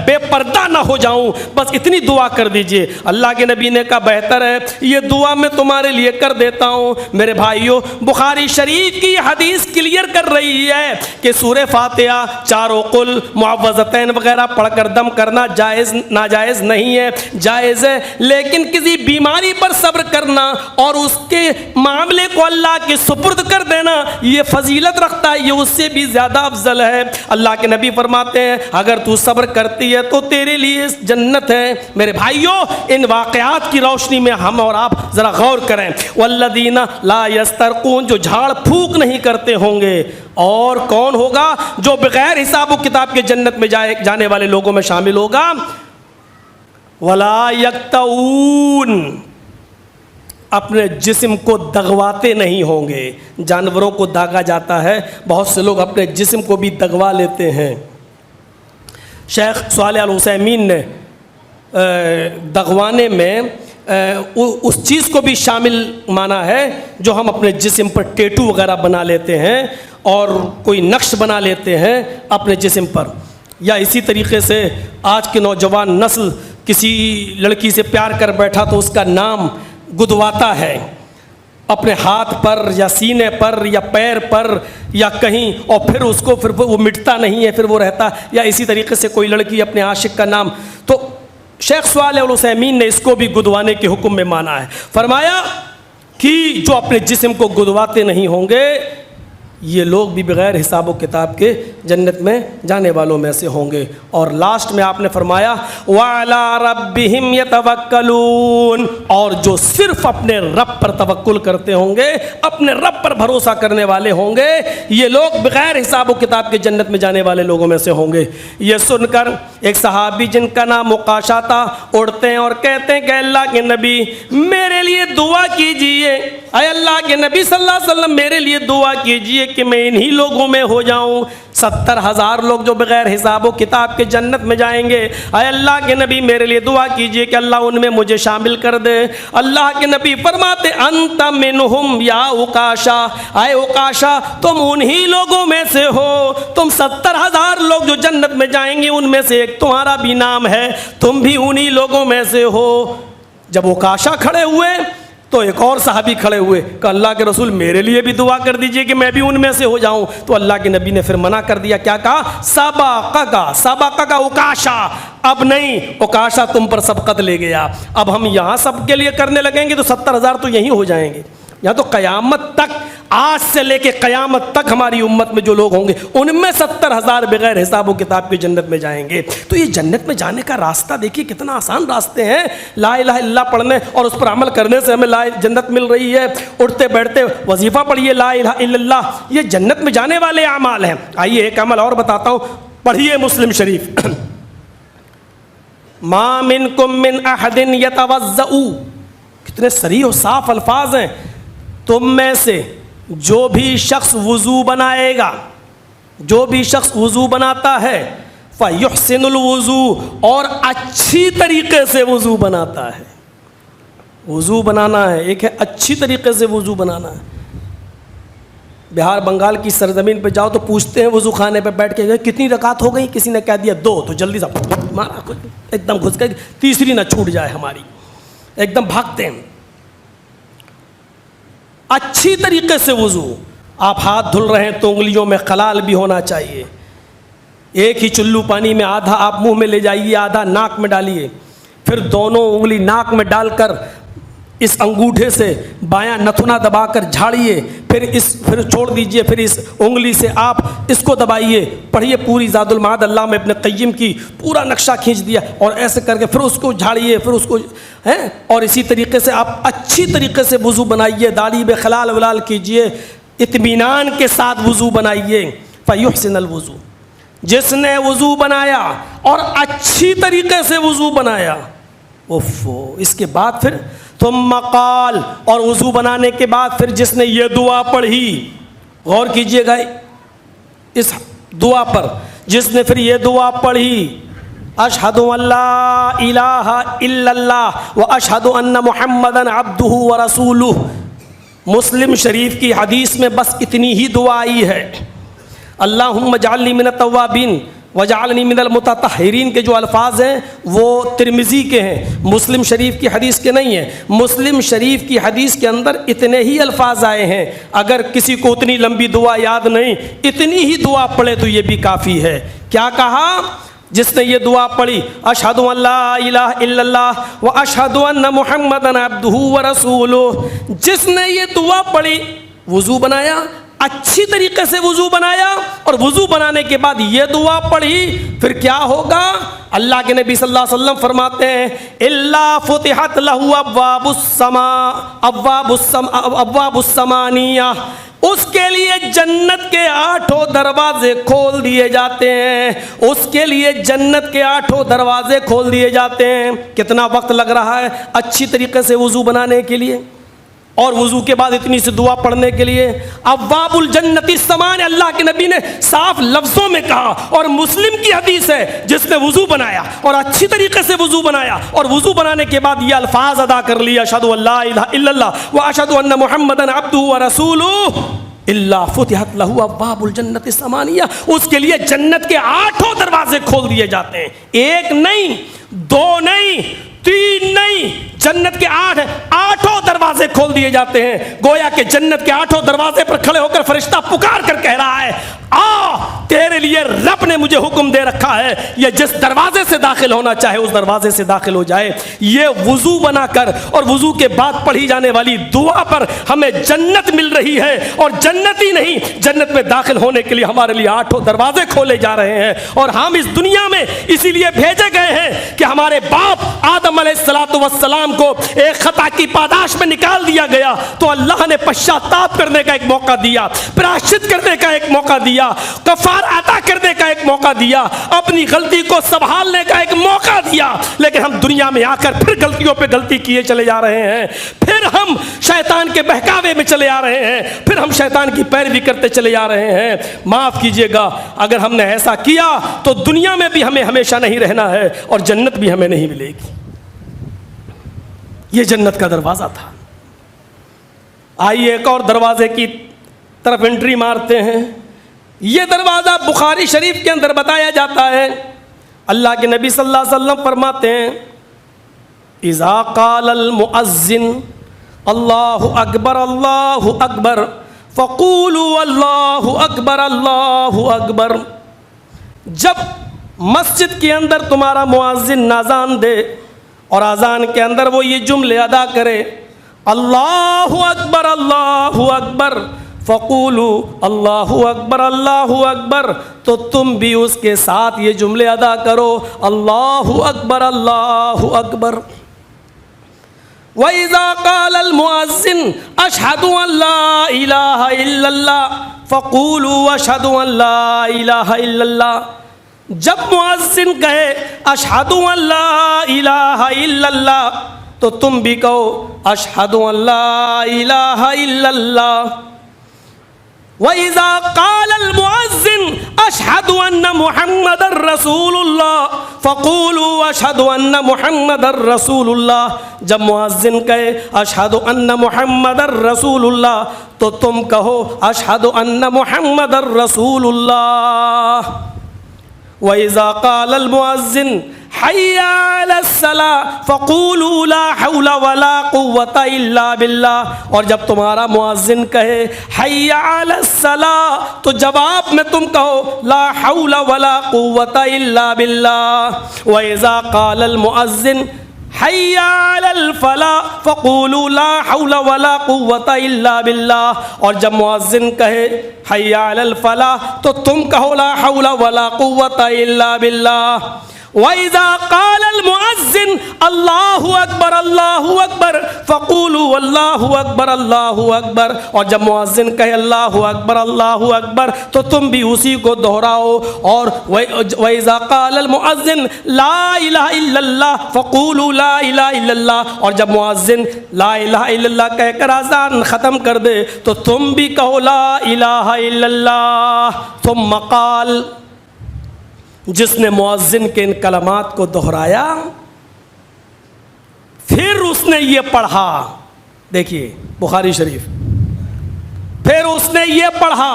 بے پردہ نہ ہو جاؤں، بس اتنی دعا کر دیجئے۔ اللہ کے نبی نے کہا بہتر ہے، یہ دعا میں تمہارے لیے کر دیتا ہوں۔ میرے بھائیو، بخاری شریف کی حدیث کلیئر کر رہی ہے کہ سورہ فاتحہ، چاروں قل، معوذتین وغیرہ پڑھ کر دم کرنا جائز ناجائز نہیں ہے، جائز ہے، لیکن کسی بیماری پر صبر کرنا اور اس کے معاملے کو اللہ کے سپرد کر دینا یہ فضیلت رکھتا ہے، یہ اس سے بھی زیادہ افضل ہے۔ اللہ کے نبی فرماتے ہیں اگر تو صبر کرتی ہے تو تیرے لیے جنت ہے۔ میرے بھائیوں، ان واقعات کی روشنی میں ہم اور آپ ذرا غور کریں۔ والذین لا یسترقون، جو جھاڑ پھونک نہیں کرتے ہوں گے، اور کون ہوگا جو بغیر حساب و کتاب کے جنت میں جانے والے لوگوں میں شامل ہوگا۔ ولا یکتؤون، اپنے جسم کو دغواتے نہیں ہوں گے۔ جانوروں کو داغا جاتا ہے، بہت سے لوگ اپنے جسم کو بھی دغوا لیتے ہیں۔ شیخ صالح العثیمین نے دغوانے میں اس چیز کو بھی شامل مانا ہے جو ہم اپنے جسم پر ٹیٹو وغیرہ بنا لیتے ہیں اور کوئی نقش بنا لیتے ہیں اپنے جسم پر، یا اسی طریقے سے آج کے نوجوان نسل کسی لڑکی سے پیار کر بیٹھا تو اس کا نام گدواتا ہے اپنے ہاتھ پر یا سینے پر یا پیر پر یا کہیں، اور پھر اس کو پھر وہ مٹتا نہیں ہے، پھر وہ رہتا، یا اسی طریقے سے کوئی لڑکی اپنے عاشق کا نام۔ تو شیخ صالح العثیمین نے اس کو بھی گدوانے کے حکم میں مانا ہے، فرمایا کہ جو اپنے جسم کو گدواتے نہیں ہوں گے یہ لوگ بھی بغیر حساب و کتاب کے جنت میں جانے والوں میں سے ہوں گے۔ اور لاسٹ میں آپ نے فرمایا وَعَلَىٰ رَبِّهِمْ يَتَوَكَّلُونَ، اور جو صرف اپنے رب پر توکل کرتے ہوں گے، اپنے رب پر بھروسہ کرنے والے ہوں گے، یہ لوگ بغیر حساب و کتاب کے جنت میں جانے والے لوگوں میں سے ہوں گے۔ یہ سن کر ایک صحابی جن کا نام عکاشہ تھا اڑتے ہیں اور کہتے ہیں کہ اللہ کے نبی میرے لیے دعا کیجئے، اے اللہ کے نبی صلی اللہ علیہ وسلم میرے لیے دعا کیجئے کہ میں انہی لوگوں میں ہو جاؤں۔ 70,000 لوگ جو بغیر حساب و کتاب کے جنت میں جائیں گے، اے اللہ کے نبی میرے لیے دعا کیجئے کہ اللہ ان میں مجھے شامل کر دے۔ اللہ کے نبی فرماتے انت منہم یا عکاشہ، اے عکاشہ تم انہی لوگوں میں سے ہو، تم 70,000 لوگ جو جنت میں جائیں گے ان میں سے ایک تمہارا بھی نام ہے، تم بھی انہی لوگوں میں سے ہو۔ جب عکاشہ کھڑے ہوئے تو ایک اور صحابی کھڑے ہوئے کہ اللہ کے رسول میرے لیے بھی دعا کر دیجئے کہ میں بھی ان میں سے ہو جاؤں۔ تو اللہ کے نبی نے پھر منع کر دیا، کیا کہا؟ سبقک عکاشہ، اب نہیں، عکاشہ تم پر سبقت لے گیا، اب ہم یہاں سب کے لیے کرنے لگیں گے تو 70,000 تو یہیں ہو جائیں گے۔ یہاں تو قیامت تک، آج سے لے کے قیامت تک ہماری امت میں جو لوگ ہوں گے ان میں 70,000 بغیر حساب و کتاب کے جنت میں جائیں گے۔ تو یہ جنت میں جانے کا راستہ دیکھیے کتنا آسان راستے ہیں، لا الہ الا اللہ پڑھنے اور اس پر عمل کرنے سے ہمیں جنت مل رہی ہے۔ اٹھتے بیٹھتے وظیفہ پڑھیے لا الہ الا اللہ، یہ جنت میں جانے والے اعمال ہیں۔ آئیے ایک عمل اور بتاتا ہوں، پڑھیے مسلم شریف، ما منکم من احد یتوضؤ، کتنے صریح و صاف الفاظ ہیں، تم میں سے جو بھی شخص وضو بنائے گا، جو بھی شخص وضو بناتا ہے فَيُحْسِنُ الْوُضُوء، اور اچھی طریقے سے وضو بناتا ہے۔ وضو بنانا ہے، ایک ہے اچھی طریقے سے وضو بنانا ہے۔ بہار بنگال کی سرزمین پہ جاؤ تو پوچھتے ہیں وضو خانے پہ بیٹھ کے کتنی رکعت ہو گئی، کسی نے کہہ دیا 2، تو جلدی سے مارا ایک دم گھس گئی، تیسری نہ چھوٹ جائے ہماری، ایک دم بھاگتے ہیں۔ اچھی طریقے سے وضو، آپ ہاتھ دھل رہے ہیں تو انگلیوں میں خلال بھی ہونا چاہیے، ایک ہی چلو پانی میں آدھا آپ منہ میں لے جائیے، آدھا ناک میں ڈالیے، پھر دونوں انگلی ناک میں ڈال کر اس انگوٹھے سے بایاں نتھنا دبا کر جھاڑیے، پھر چھوڑ دیجئے، پھر اس انگلی سے آپ اس کو دبائیے۔ پڑھیے پوری زاد المعاد علامہ ابن قیم کی، پورا نقشہ کھینچ دیا، اور ایسے کر کے پھر اس کو جھاڑیے، پھر اس کو اور اسی طریقے سے آپ اچھی طریقے سے وضو بنائیے، داڑھی بے خلال ولال کیجئے، اطمینان کے ساتھ وضو بنائیے۔ فیحسن الوضو، جس نے وضو بنایا اور اچھی طریقے سے وضو بنایا، اس کے بعد پھر ثم قال، اور وضو بنانے کے بعد پھر جس نے یہ دعا پڑھی، غور کیجئے گا اس دعا پر، جس نے پھر یہ دعا پڑھی، اشہد ان لا الہ الا اللہ واشہد ان محمدا عبدہ ورسولہ۔ مسلم شریف کی حدیث میں بس اتنی ہی دعا آئی ہے، اللہم اجعلنی من التوابین وجعلنی من المتطہرین کے جو الفاظ ہیں وہ ترمذی کے ہیں، مسلم شریف کی حدیث کے نہیں ہیں۔ مسلم شریف کی حدیث کے اندر اتنے ہی الفاظ آئے ہیں، اگر کسی کو اتنی لمبی دعا یاد نہیں، اتنی ہی دعا پڑھے تو یہ بھی کافی ہے۔ کیا کہا؟ جس نے یہ دعا پڑھی، اشہد ان لا الہ الا اللہ واشہد ان محمدا عبدہ ورسولہ، جس نے یہ دعا پڑھی، وضو بنایا، اچھی طریقے سے وضو بنایا، اور وضو بنانے کے بعد یہ دعا پڑھی، پھر کیا ہوگا؟ اللہ کے نبی صلی اللہ علیہ وسلم فرماتے ہیں الا فتحت لہ ابواب السمانیہ، اس کے لیے جنت کے 8 دروازے کھول دیے جاتے ہیں، اس کے لیے جنت کے 8 دروازے کھول دیے جاتے ہیں۔ کتنا وقت لگ رہا ہے اچھی طریقے سے وضو بنانے کے لیے، اور وضو کے بعد اتنی سی دعا پڑھنے کے لیے؟ ابواب الجنت السمان، اللہ کے نبی نے صاف لفظوں میں کہا، اور مسلم کی حدیث ہے، جس نے وضو بنایا اور اچھی طریقے سے وضو بنایا، اور وضو بنانے کے بعد یہ الفاظ ادا کر لیا، اشہد ان لا الہ الا اللہ واشہد ان محمدا عبدہ ورسولہ، الا فتحت لہ ابواب الجنت الثمانیہ، اس کے لیے جنت کے 8 دروازے کھول دیے جاتے ہیں، 1 نہیں، 2 نہیں، 3 نہیں، جنت کے 8 دروازے کھول دیے جاتے ہیں۔ گویا کہ جنت کے 8 دروازے پر کھڑے ہو کر فرشتہ پکار کر کہہ رہا ہے آ تیرے لیے رب نے مجھے حکم دے رکھا ہے، یہ جس دروازے سے داخل ہونا چاہے اس دروازے سے داخل ہو جائے۔ یہ وضو بنا کر اور وضو کے بعد پڑھی جانے والی دعا پر ہمیں جنت مل رہی ہے، اور جنت ہی نہیں، جنت میں داخل ہونے کے لیے ہمارے لیے 8 دروازے کھولے جا رہے ہیں۔ اور ہم اس دنیا میں اسی لیے بھیجے گئے ہیں کہ ہمارے باپ آدم علیہ السلام کو ایک خطا کی پاداش میں نکال دیا گیا، تو اللہ نے پشچاتاپ کرنے کا ایک موقع دیا، پراشچت کرنے کا ایک موقع دیا، کفارہ ادا کرنے کا ایک موقع دیا، اپنی غلطی کو سنبھالنے کا ایک موقع دیا۔ لیکن ہم دنیا میں آ کر پھر غلطیوں پہ غلطی کیے چلے جا رہے ہیں، پھر ہم شیطان کے بہکاوے میں چلے آ رہے ہیں، پھر ہم شیطان کی پیروی کرتے چلے جا رہے ہیں۔ معاف کیجئے گا اگر ہم نے ایسا کیا تو دنیا میں بھی ہمیں ہمیشہ نہیں رہنا ہے، اور جنت بھی ہمیں نہیں ملے گی۔ یہ جنت کا دروازہ تھا۔ آئیے ایک اور دروازے کی طرف انٹری مارتے ہیں۔ یہ دروازہ بخاری شریف کے اندر بتایا جاتا ہے، اللہ کے نبی صلی اللہ علیہ وسلم فرماتے ہیں اذا قال المؤذن اللہ اکبر اللہ اکبر فقولوا اللہ اکبر اللہ اکبر، جب مسجد کے اندر تمہارا مؤذن اذان دے اور اذان کے اندر وہ یہ جملے ادا کرے اللہ اکبر اللہ اکبر فقولوا اللہ اکبر اللہ اکبر، تو تم بھی اس کے ساتھ یہ جملے ادا کرو اللہ اکبر اللہ اکبر۔ وَإِذَا قَالَ الْمُؤَذِّنُ أَشْهَدُ أَن لَّا إِلَٰهَ إِلَّا اللَّهُ فَقُولُوا أَشْهَدُ أَن لَّا إِلَٰهَ إِلَّا اللَّهُ، جب مؤذن کہے اشہدو ان لا الہ الا اللہ تو تم بھی کہو اشہدو ان لا الہ الا اللہ۔ وَإِذَا قَالَ الْمُؤَذِّنُ أَشْهَدُ أَنَّ مُحَمَّدًا رَّسُولُ اللَّهِ فَقُولُوا أَشْهَدُ أَنَّ مُحَمَّدًا رَّسُولُ اللَّهِ، جب مؤذن کہے أَشْهَدُ أَنَّ مُحَمَّدًا رَّسُولُ اللَّهِ تو تم کہو أَشْهَدُ أَنَّ مُحَمَّدًا رَّسُولُ اللَّهِ۔ وَإِذَا قَالَ الْمُؤَذِّنُ حَيَّ عَلَى الصَّلَاةِ فَقُولُوا لَا حَوْلَ وَلَا قُوَّةَ إِلَّا بِاللَّهِ، اور جب تمہارا مؤذن کہے حَيَّ عَلَى الصَّلَاةِ تو جواب میں تم کہو لا حول ولا قوة إلا بالله۔ وَإِذَا قَالَ الْمُؤَذِّنُ حَيَّ عَلَى الْفَلَاحِ فَقُولُوا لَا حَوْلَ وَلَا قُوَّةَ إِلَّا بِاللَّهِ، اور جب مؤذن کہے حَيَّ عَلَى الْفَلَاحِ تو تم کہو لا حول ولا قوة إِلَّا بِاللَّهِ۔ وَإِذَا قَالَ الْمُؤَذِّنُ اللَّهُ أَكْبَرُ اللَّهُ أَكْبَرُ فَقُولُوا اللَّهُ أَكْبَرُ اللَّهُ أَكْبَرُ، اور جب مؤذن کہے اللہ اکبر اللہ اکبر تو تم بھی اسی کو دہراؤ۔ اور وَإِذَا قَالَ الْمُؤَذِّنُ لَا إِلَهَ إِلَّا اللَّهُ فَقُولُوا لَا إِلَهَ إِلَّا اللَّهُ، اور جب مؤذن لا الہ الا اللہ کہہ کر اذان ختم کر دے تو تم بھی کہو لا الہ الا اللہ۔ ثم قال، جس نے مؤذن کے ان کلمات کو دہرایا پھر اس نے یہ پڑھا، دیکھیے بخاری شریف، پھر اس نے یہ پڑھا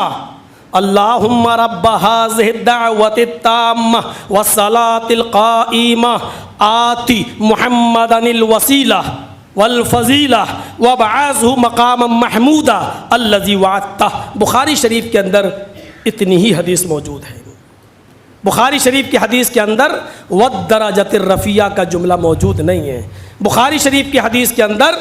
اللہم رب هذه الدعوة التامة والصلاة القائمة آتی محمدا الوسیلہ والفضیلہ وابعثہ مقاما محمودا الذی وعدتہ۔ بخاری شریف کے اندر اتنی ہی حدیث موجود ہے۔ بخاری شریف کی حدیث کے اندر والدرجۃ الرفیعہ کا جملہ موجود نہیں ہے۔ بخاری شریف کی حدیث کے اندر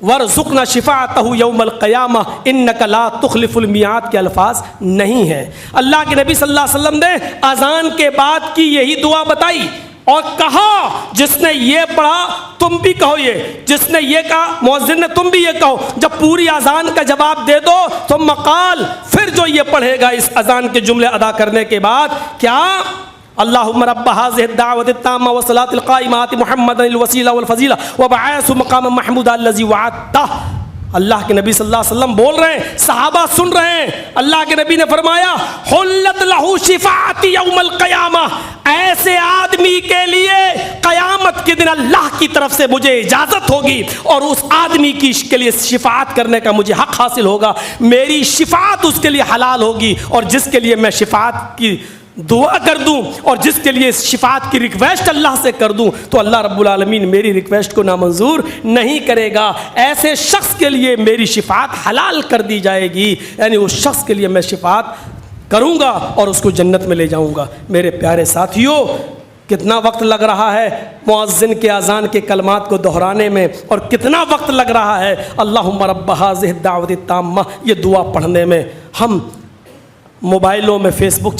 وَارْزُقْنَا شِفَاعَتَهُ يَوْمَ الْقِيَامَةِ إِنَّكَ لَا تُخْلِفُ الْمِيعَادَ کے الفاظ نہیں ہیں۔ اللہ کے نبی صلی اللہ علیہ وسلم نے اذان کے بعد کی یہی دعا بتائی اور کہا جس نے یہ پڑھا تم بھی کہو، یہ جس نے یہ کہا مؤذن نے تم بھی یہ کہو۔ جب پوری اذان کا جواب دے دو ثم قال، پھر جو یہ پڑھے گا اس اذان کے جملے ادا کرنے کے بعد کیا اللہم رب هذه الدعوة التامة والصلاة القائمة آت محمدا الوسیلہ والفضیلہ وابعثہ مقاما محمودا الذی وعدتہ۔ اللہ کے نبی صلی اللہ علیہ وسلم بول رہے ہیں، صحابہ سن رہے ہیں۔ اللہ کے نبی نے فرمایا حلت لہ شفاعتی یوم القیامہ، ایسے آدمی کے لیے قیامت کے دن اللہ کی طرف سے مجھے اجازت ہوگی اور اس آدمی کی کے لیے شفاعت کرنے کا مجھے حق حاصل ہوگا، میری شفاعت اس کے لیے حلال ہوگی، اور جس کے لیے میں شفاعت کی دعا کر دوں اور جس کے لیے شفاعت کی ریکویسٹ اللہ سے کر دوں تو اللہ رب العالمین میری ریکویسٹ کو نامنظور نہیں کرے گا۔ ایسے شخص کے لیے میری شفاعت حلال کر دی جائے گی، یعنی اس شخص کے لیے میں شفاعت کروں گا اور اس کو جنت میں لے جاؤں گا۔ میرے پیارے ساتھیوں، کتنا وقت لگ رہا ہے مؤذن کے اذان کے کلمات کو دہرانے میں، اور کتنا وقت لگ رہا ہے اللہم رب ھذہ الدعوۃ التامہ یہ دعا پڑھنے میں۔ ہم موبائلوں میں فیس بک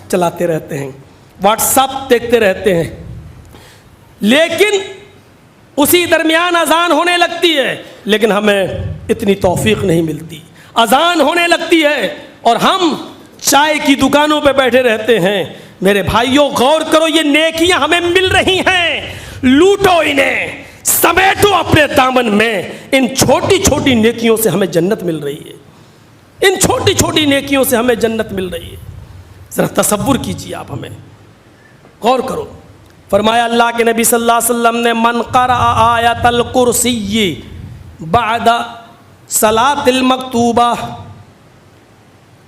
چلاتے رہتے ہیں، واٹس ایپ دیکھتے رہتے ہیں، لیکن اسی درمیان اذان ہونے لگتی ہے، لیکن ہمیں اتنی توفیق نہیں ملتی۔ اذان ہونے لگتی ہے اور ہم چائے کی دکانوں پہ بیٹھے رہتے ہیں۔ میرے بھائیوں، غور کرو، یہ نیکیاں ہمیں مل رہی ہیں، لوٹو انہیں، سمیٹو اپنے دامن میں۔ ان چھوٹی چھوٹی نیکیوں سے ہمیں جنت مل رہی ہے، ان چھوٹی چھوٹی نیکیوں سے ہمیں جنت مل رہی ہے۔ ذرا تصور کیجیے آپ، ہمیں غور کرو۔ فرمایا اللہ کے نبی صلی اللہ علیہ وسلم نے من قرأ آیت الکرسی بعد صلاۃ المکتوبہ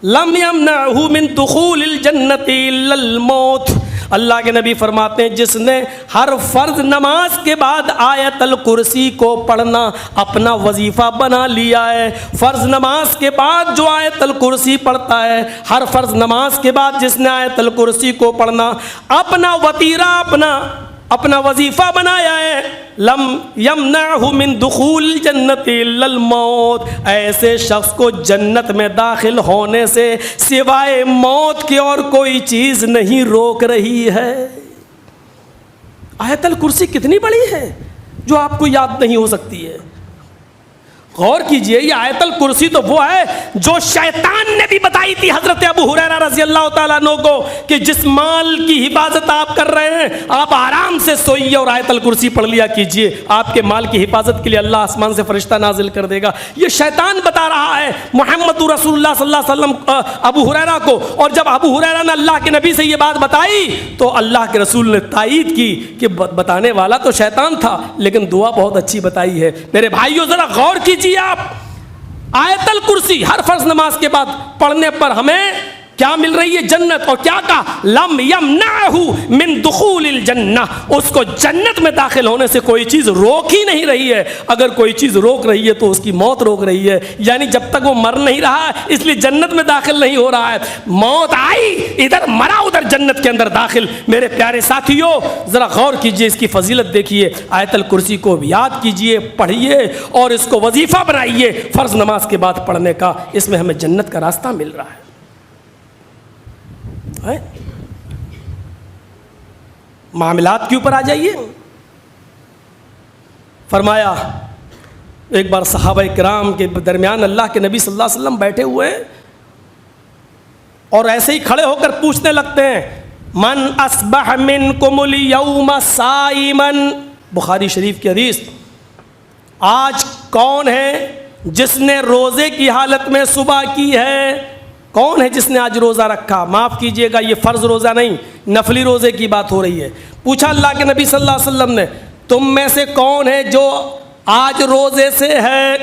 لم یمنعہ من دخول الجنت الا الموت۔ اللہ کے نبی فرماتے ہیں جس نے ہر فرض نماز کے بعد آیت الکرسی کو پڑھنا اپنا وظیفہ بنا لیا ہے، فرض نماز کے بعد جو آیت الکرسی پڑھتا ہے، ہر فرض نماز کے بعد جس نے آیت الکرسی کو پڑھنا اپنا وطیرہ، اپنا وظیفہ بنایا ہے، لم یمنعہ من دخول الجنت الا الموت، ایسے شخص کو جنت میں داخل ہونے سے سوائے موت کے اور کوئی چیز نہیں روک رہی ہے۔ آیت الکرسی کتنی بڑی ہے جو آپ کو یاد نہیں ہو سکتی ہے۔ غور کیجئے، یہ آیت الکرسی تو وہ ہے جو شیطان نے بھی بتائی تھی حضرت ابو ہریرہ رضی اللہ تعالیٰ عنہ کو کہ جس مال کی حفاظت آپ کر رہے ہیں آپ آرام سے سوئیے اور آیت الکرسی پڑھ لیا کیجئے، آپ کے مال کی حفاظت کے لیے اللہ آسمان سے فرشتہ نازل کر دے گا۔ یہ شیطان بتا رہا ہے محمد رسول اللہ صلی اللہ علیہ وسلم ابو ہریرہ کو، اور جب ابو ہریرہ نے اللہ کے نبی سے یہ بات بتائی تو اللہ کے رسول نے تائید کی کہ بتانے والا تو شیطان تھا لیکن دعا بہت اچھی بتائی ہے۔ میرے بھائیو، ذرا غور کیجئے، آپ آیت الکرسی ہر فرض نماز کے بعد پڑھنے پر ہمیں کیا مل رہی ہے؟ جنت۔ اور کیا کہا؟ لم یمنعہ من دخول الجنہ، اس کو جنت میں داخل ہونے سے کوئی چیز روک ہی نہیں رہی ہے۔ اگر کوئی چیز روک رہی ہے تو اس کی موت روک رہی ہے، یعنی جب تک وہ مر نہیں رہا اس لیے جنت میں داخل نہیں ہو رہا ہے، موت آئی ادھر مرا ادھر جنت کے اندر داخل۔ میرے پیارے ساتھیوں، ذرا غور کیجئے، اس کی فضیلت دیکھیے۔ آیت الکرسی کو یاد کیجئے، پڑھیے اور اس کو وظیفہ بنائیے فرض نماز کے بعد پڑھنے کا، اس میں ہمیں جنت کا راستہ مل رہا ہے۔ معاملات کے اوپر آ جائیے۔ فرمایا ایک بار صحابہ کرام کے درمیان اللہ کے نبی صلی اللہ علیہ وسلم بیٹھے ہوئے اور ایسے ہی کھڑے ہو کر پوچھنے لگتے ہیں من اصبح منکم الیوم صائما، بخاری شریف کی حدیث، آج کون ہے جس نے روزے کی حالت میں صبح کی ہے؟ کون ہے جس نے آج روزہ رکھا؟ معاف کیجئے گا، یہ فرض روزہ نہیں، نفلی روزے کی بات ہو رہی ہے۔ پوچھا اللہ کے نبی صلی اللہ علیہ وسلم نے تم میں سے کون ہے جو آج روزے سے ہے؟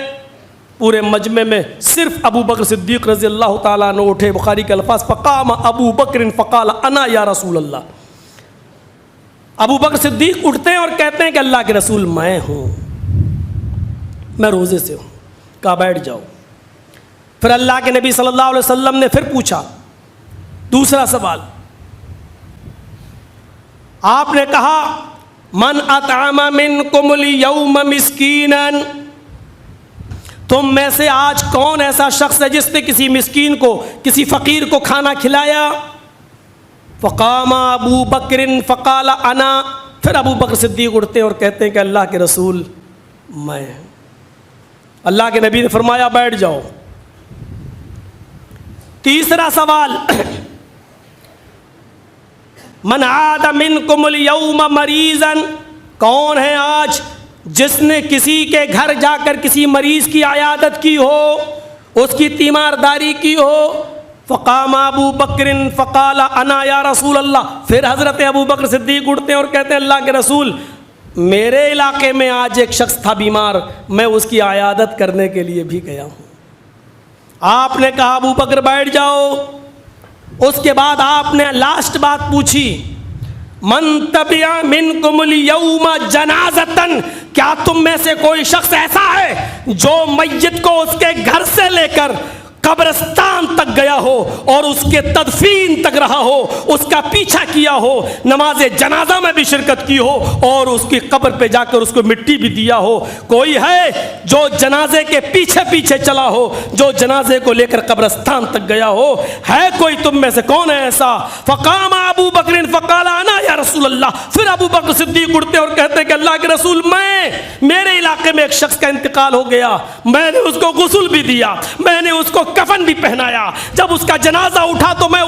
پورے مجمع میں صرف ابو بکر صدیق رضی اللہ تعالیٰ عنہ اٹھے، بخاری کے الفاظ فقام ابو بکر فقال انا یا رسول اللہ۔ ابو بکر صدیق اٹھتے ہیں اور کہتے ہیں کہ اللہ کے رسول میں ہوں، میں روزے سے ہوں۔ کہا بیٹھ جاؤ۔ پھر اللہ کے نبی صلی اللہ علیہ وسلم نے پھر پوچھا دوسرا سوال، آپ نے کہا من اطعم منکم الیوم مسکینا، تم میں سے آج کون ایسا شخص ہے جس نے کسی مسکین کو، کسی فقیر کو کھانا کھلایا؟ فقام ابو بکر فقال انا، پھر ابو بکر صدیق اٹھتے اور کہتے ہیں کہ اللہ کے رسول میں۔ اللہ کے نبی نے فرمایا بیٹھ جاؤ۔ تیسرا سوال من عاد منکم الیوم مریضا، کون ہے آج جس نے کسی کے گھر جا کر کسی مریض کی عیادت کی ہو، اس کی تیمارداری کی ہو؟ فقام ابو بکر فقال انا یا رسول اللہ، پھر حضرت ابو بکر صدیق اٹھتے ہیں اور کہتے ہیں اللہ کے رسول میرے علاقے میں آج ایک شخص تھا بیمار، میں اس کی عیادت کرنے کے لیے بھی گیا ہوں۔ آپ نے کہا ابو بکر بیٹھ جاؤ۔ اس کے بعد آپ نے لاسٹ بات پوچھی من تبع منکم الیوم جنازتن، کیا تم میں سے کوئی شخص ایسا ہے جو میت کو اس کے گھر سے لے کر قبرستان تک گیا ہو اور اس کے تدفین تک رہا ہو, اس کا پیچھا کیا ہو, نماز جنازہ میں بھی شرکت کی ہو اور اس کی قبر پہ جا کر اس کو مٹی بھی دیا ہو. کوئی ہے جو جنازے کے پیچھے پیچھے چلا ہو, جو جنازے کو لے کر قبرستان تک گیا ہو؟ ہے کوئی تم میں سے؟ کون ہے ایسا؟ فقام ابو بکر فقال انا یا رسول اللہ. پھر ابو بکر صدیق اٹھتے اور کہتے کہ اللہ کے رسول, میرے علاقے میں ایک شخص کا انتقال ہو گیا, میں نے اس کو غسل بھی دیا, میں نے اس کو کفن بھی پہنایا, جب اس کا جنازہ اٹھا تو میں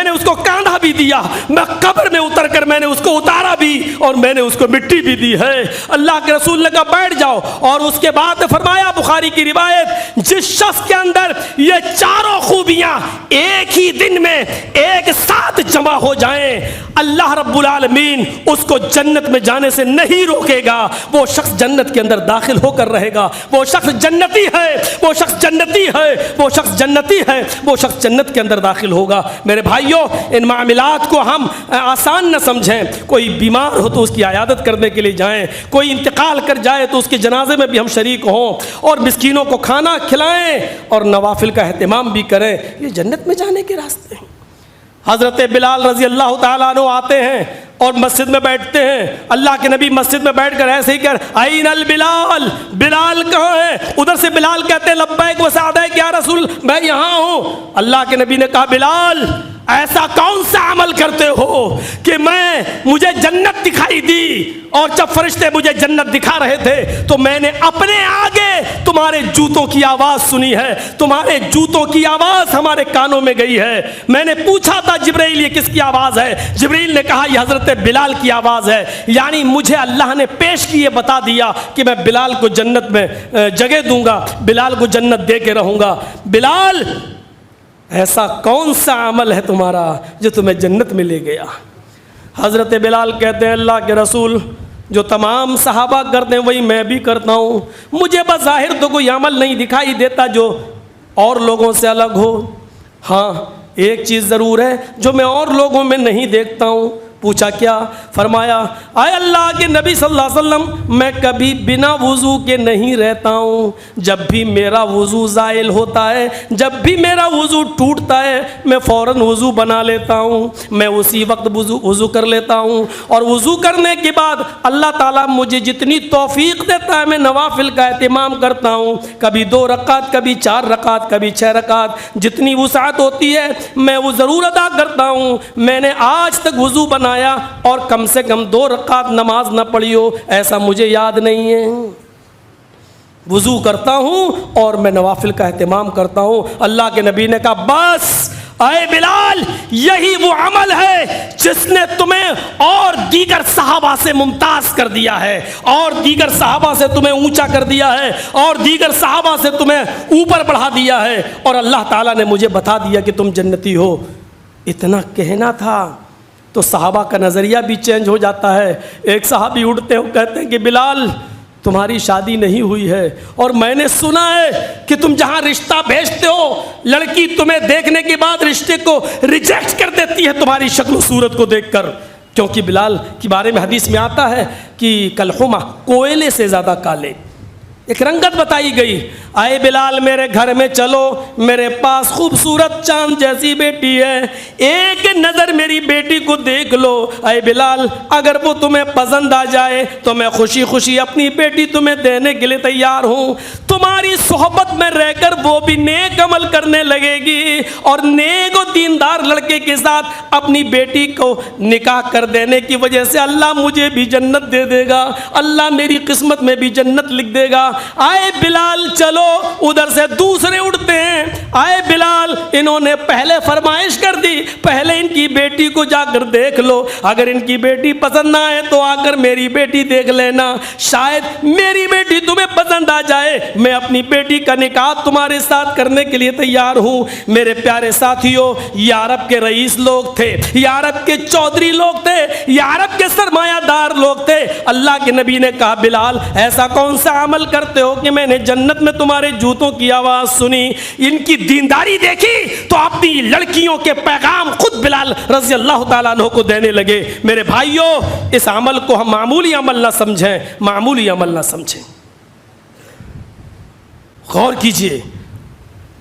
نے اس کو کاندھا بھی دیا, میں قبر میں اتر کر میں نے اس کو اتارا بھی اور میں نے اس کو مٹی بھی دی ہے. اللہ کے رسول نے کہا بیٹھ جاؤ. اور اس کے بعد فرمایا, بخاری کی روایت, جس شخص کے اندر یہ چاروں خوبیاں ایک ہی دن میں ایک ساتھ جمع ہو جائیں, اللہ رب العالمین اس کو جنت میں جانے سے نہیں روکے گا. وہ شخص جنت کے اندر داخل ہو کر رہے گا. وہ شخص جنتی ہے, وہ شخص جنتی ہے, وہ شخص جنتی ہے, وہ شخص جنت کے اندر داخل ہوگا. میرے بھائیوں, ان معاملات کو ہم آسان نہ سمجھیں. کوئی بیمار ہو تو اس کی عیادت کرنے کے لیے جائیں, کوئی انتقال کر جائے تو اس کے جنازے میں بھی ہم شریک ہوں اور مسکینوں کو کھانا کھلائیں اور نوافل کا اہتمام بھی کریں. یہ جنت میں جانے کے راستے ہیں. حضرت بلال رضی اللہ تعالیٰ عنہ آتے ہیں اور مسجد میں بیٹھتے ہیں. اللہ کے نبی مسجد میں بیٹھ کر ایسے ہی این البلال, بلال کہاں ہے؟ ادھر سے بلال کہتے ہیں لبیک و سعدیک یا رسول, میں یہاں ہوں. اللہ کے نبی نے کہا بلال, ایسا کون سا عمل کرتے ہو کہ مجھے جنت دکھائی دی, اور جب فرشتے مجھے جنت دکھا رہے تھے تو میں نے اپنے آگے تمہارے جوتوں کی آواز سنی ہے, تمہارے جوتوں کی آواز ہمارے کانوں میں گئی ہے. میں نے پوچھا تھا جبرائیل یہ کس کی آواز ہے؟ جبرائیل نے کہا یہ حضرت بلال کی آواز ہے. یعنی مجھے اللہ نے پیش کیے بتا دیا کہ میں بلال کو جنت میں جگہ دوں گا, بلال کو جنت دے کے رہوں گا. بلال, ایسا کون سا عمل ہے تمہارا جو تمہیں جنت میں لے گیا؟ حضرت بلال کہتے ہیں اللہ کے رسول, جو تمام صحابہ کرتے ہیں وہی میں بھی کرتا ہوں. مجھے بظاہر تو کوئی عمل نہیں دکھائی دیتا جو اور لوگوں سے الگ ہو. ہاں, ایک چیز ضرور ہے جو میں اور لوگوں میں نہیں دیکھتا ہوں. پوچھا کیا؟ فرمایا اے اللہ کے نبی صلی اللہ علیہ وسلم, میں کبھی بنا وضو کے نہیں رہتا ہوں. جب بھی میرا وضو زائل ہوتا ہے, جب بھی میرا وضو ٹوٹتا ہے, میں فوراً وضو بنا لیتا ہوں, میں اسی وقت وضو کر لیتا ہوں. اور وضو کرنے کے بعد اللہ تعالیٰ مجھے جتنی توفیق دیتا ہے میں نوافل کا اہتمام کرتا ہوں. کبھی 2 رکعت, کبھی 4 رکعت, کبھی 6 رکعت, جتنی وسعت ہوتی ہے میں وہ ضرور ادا کرتا ہوں. میں نے آج تک وضو بنا اور کم سے کم 2 رکعت نماز نہ پڑھی ہو ایسا مجھے یاد نہیں ہے. وضو کرتا ہوں اور میں نوافل کا اہتمام کرتا ہوں. اللہ کے نبی نے کہا بس اے بلال, یہی وہ عمل ہے جس نے تمہیں اور دیگر صحابہ سے ممتاز کر دیا ہے, اور دیگر صحابہ سے تمہیں اونچا کر دیا ہے, اور دیگر صحابہ سے تمہیں اوپر بڑھا دیا ہے, اور اللہ تعالیٰ نے مجھے بتا دیا کہ تم جنتی ہو. اتنا کہنا تھا تو صحابہ کا نظریہ بھی چینج ہو جاتا ہے. ایک صحابی اٹھتے ہیں, کہتے ہیں کہ بلال, تمہاری شادی نہیں ہوئی ہے اور میں نے سنا ہے کہ تم جہاں رشتہ بھیجتے ہو لڑکی تمہیں دیکھنے کے بعد رشتے کو ریجیکٹ کر دیتی ہے تمہاری شکل و صورت کو دیکھ کر. کیونکہ بلال کے بارے میں حدیث میں آتا ہے کہ کلحمہ, کوئلے سے زیادہ کالے, ایک رنگت بتائی گئی. اے بلال, میرے گھر میں چلو, میرے پاس خوبصورت چاند جیسی بیٹی ہے, ایک نظر میری بیٹی کو دیکھ لو. اے بلال, اگر وہ تمہیں پسند آ جائے تو میں خوشی خوشی اپنی بیٹی تمہیں دینے کے لیے تیار ہوں. تمہاری صحبت میں رہ کر وہ بھی نیک عمل کرنے لگے گی اور نیک و دیندار لڑکے کے ساتھ اپنی بیٹی کو نکاح کر دینے کی وجہ سے اللہ مجھے بھی جنت دے دے گا, اللہ میری قسمت میں بھی جنت لکھ دے گا. آئے بلال چلو. ادھر سے دوسرے اٹھتے ہیں, آئے بلال, انہوں نے پہلے فرمائش کر دی, پہلے ان کی بیٹی کو جا کر دیکھ لو, اگر ان کی بیٹی پسند نہ آئے تو آ کر میری بیٹی دیکھ لینا, شاید میری بیٹی تمہیں پسند آ جائے, میں اپنی بیٹی کا نکاح تمہارے ساتھ کرنے کے لیے تیار ہوں. میرے پیارے ساتھیوں, یہ عرب کے رئیس لوگ تھے, یہ عرب کے چودھری لوگ تھے, یہ عرب کے سرمایہ دار لوگ تھے. اللہ کے نبی نے کہا بلال, ایسا کون سا عمل کرتے ہو کہ میں نے جنت میں تمہارے جوتوں کی آواز سنی؟ ان کی دینداری دیکھی تو اپنی لڑکیوں کے پیغام خود بلال رضی اللہ تعالیٰ عنہ کو دینے لگے. میرے بھائیوں, اس عمل کو ہم معمولی عمل نہ سمجھیں, معمولی عمل نہ سمجھیں. غور کیجئے,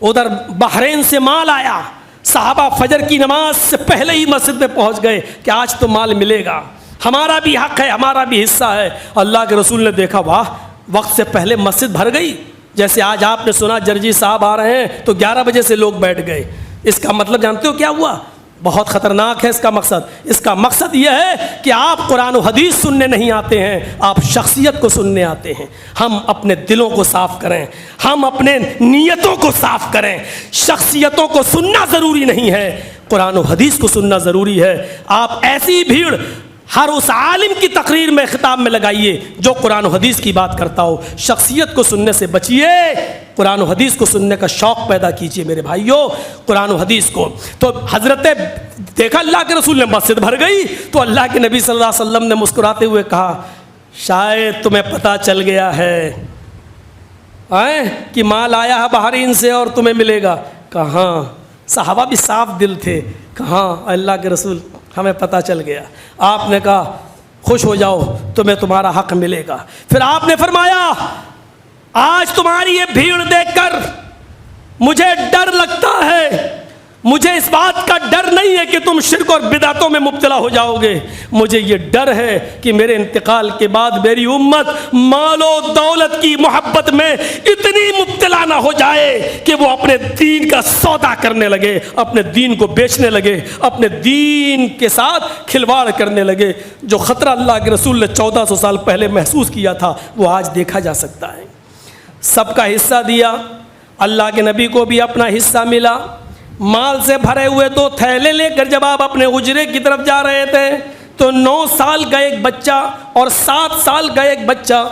ادھر بحرین سے مال آیا، صحابہ فجر کی نماز سے پہلے ہی مسجد میں پہنچ گئے کہ آج تو مال ملے گا، ہمارا بھی حق ہے، ہمارا بھی حصہ ہے۔ اللہ کے رسول نے دیکھا، واہ، وقت سے پہلے مسجد بھر گئی۔ جیسے آج آپ نے سنا جرجی صاحب آ رہے ہیں تو 11 بجے سے لوگ بیٹھ گئے، اس کا مطلب جانتے ہو کیا ہوا؟ بہت خطرناک ہے اس کا مقصد۔ اس کا مقصد یہ ہے کہ آپ قرآن و حدیث سننے نہیں آتے ہیں، آپ شخصیت کو سننے آتے ہیں۔ ہم اپنے دلوں کو صاف کریں، ہم اپنے نیتوں کو صاف کریں۔ شخصیتوں کو سننا ضروری نہیں ہے، قرآن و حدیث کو سننا ضروری ہے۔ آپ ایسی بھیڑ ہر اس عالم کی تقریر میں خطاب میں لگائیے جو قرآن و حدیث کی بات کرتا ہو۔ شخصیت کو سننے سے بچیے، قرآن و حدیث کو سننے کا شوق پیدا کیجیے میرے بھائیوں، قرآن و حدیث کو۔ تو حضرت دیکھا اللہ کے رسول نے مسجد بھر گئی تو اللہ کے نبی صلی اللہ علیہ وسلم نے مسکراتے ہوئے کہا، شاید تمہیں پتہ چل گیا ہے کہ مال آیا ہے بحرین سے اور تمہیں ملے گا۔ کہاں؟ صحابہ بھی صاف دل تھے، کہاں اللہ کے رسول ہمیں پتہ چل گیا۔ آپ نے کہا خوش ہو جاؤ، تمہیں تمہارا حق ملے گا۔ پھر آپ نے فرمایا آج تمہاری یہ بھیڑ دیکھ کر مجھے ڈر لگتا ہے، مجھے اس بات کا ڈر نہیں ہے کہ تم شرک اور بدعتوں میں مبتلا ہو جاؤ گے، مجھے یہ ڈر ہے کہ میرے انتقال کے بعد میری امت مال و دولت کی محبت میں اتنی مبتلا نہ ہو جائے کہ وہ اپنے دین کا سودا کرنے لگے، اپنے دین کو بیچنے لگے، اپنے دین کے ساتھ کھلواڑ کرنے لگے۔ جو خطرہ اللہ کے رسول نے 1400 سال پہلے محسوس کیا تھا وہ آج دیکھا جا سکتا ہے۔ سب کا حصہ دیا، اللہ کے نبی کو بھی اپنا حصہ ملا۔ مال سے بھرے ہوئے تو تھیلے لے کر جب آپ اپنے حجرے کی طرف جا رہے تھے تو 9 سال کا ایک بچہ اور 7 سال کا ایک بچہ،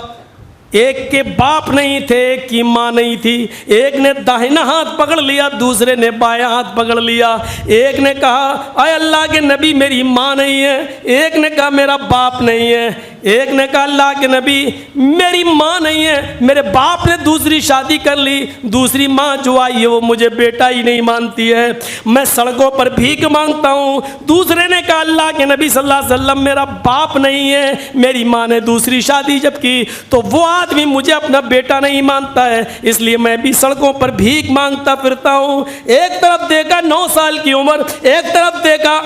ایک کے باپ نہیں تھے، ایک کی ماں نہیں تھی، ایک نے داہنا ہاتھ پکڑ لیا، دوسرے نے بایاں ہاتھ پکڑ لیا۔ ایک نے کہا اے اللہ کے نبی میری ماں نہیں ہے، ایک نے کہا میرا باپ نہیں ہے، ایک نے کہا اللہ کے نبی میری ماں نہیں ہے، میرے باپ نے دوسری شادی کر لی، دوسری ماں جو آئی ہے وہ مجھے بیٹا ہی نہیں مانتی ہے، میں سڑکوں پر بھیک مانگتا ہوں۔ دوسرے نے کہا اللہ کے نبی صلی اللہ علیہ وسلم میرا باپ نہیں ہے، میری ماں نے دوسری شادی جب کی تو وہ آدمی مجھے اپنا بیٹا نہیں مانتا ہے، اس لیے میں بھی سڑکوں پر بھیک مانگتا پھرتا ہوں۔ ایک طرف دیکھا 9 سال کی عمر، ایک طرف دیکھا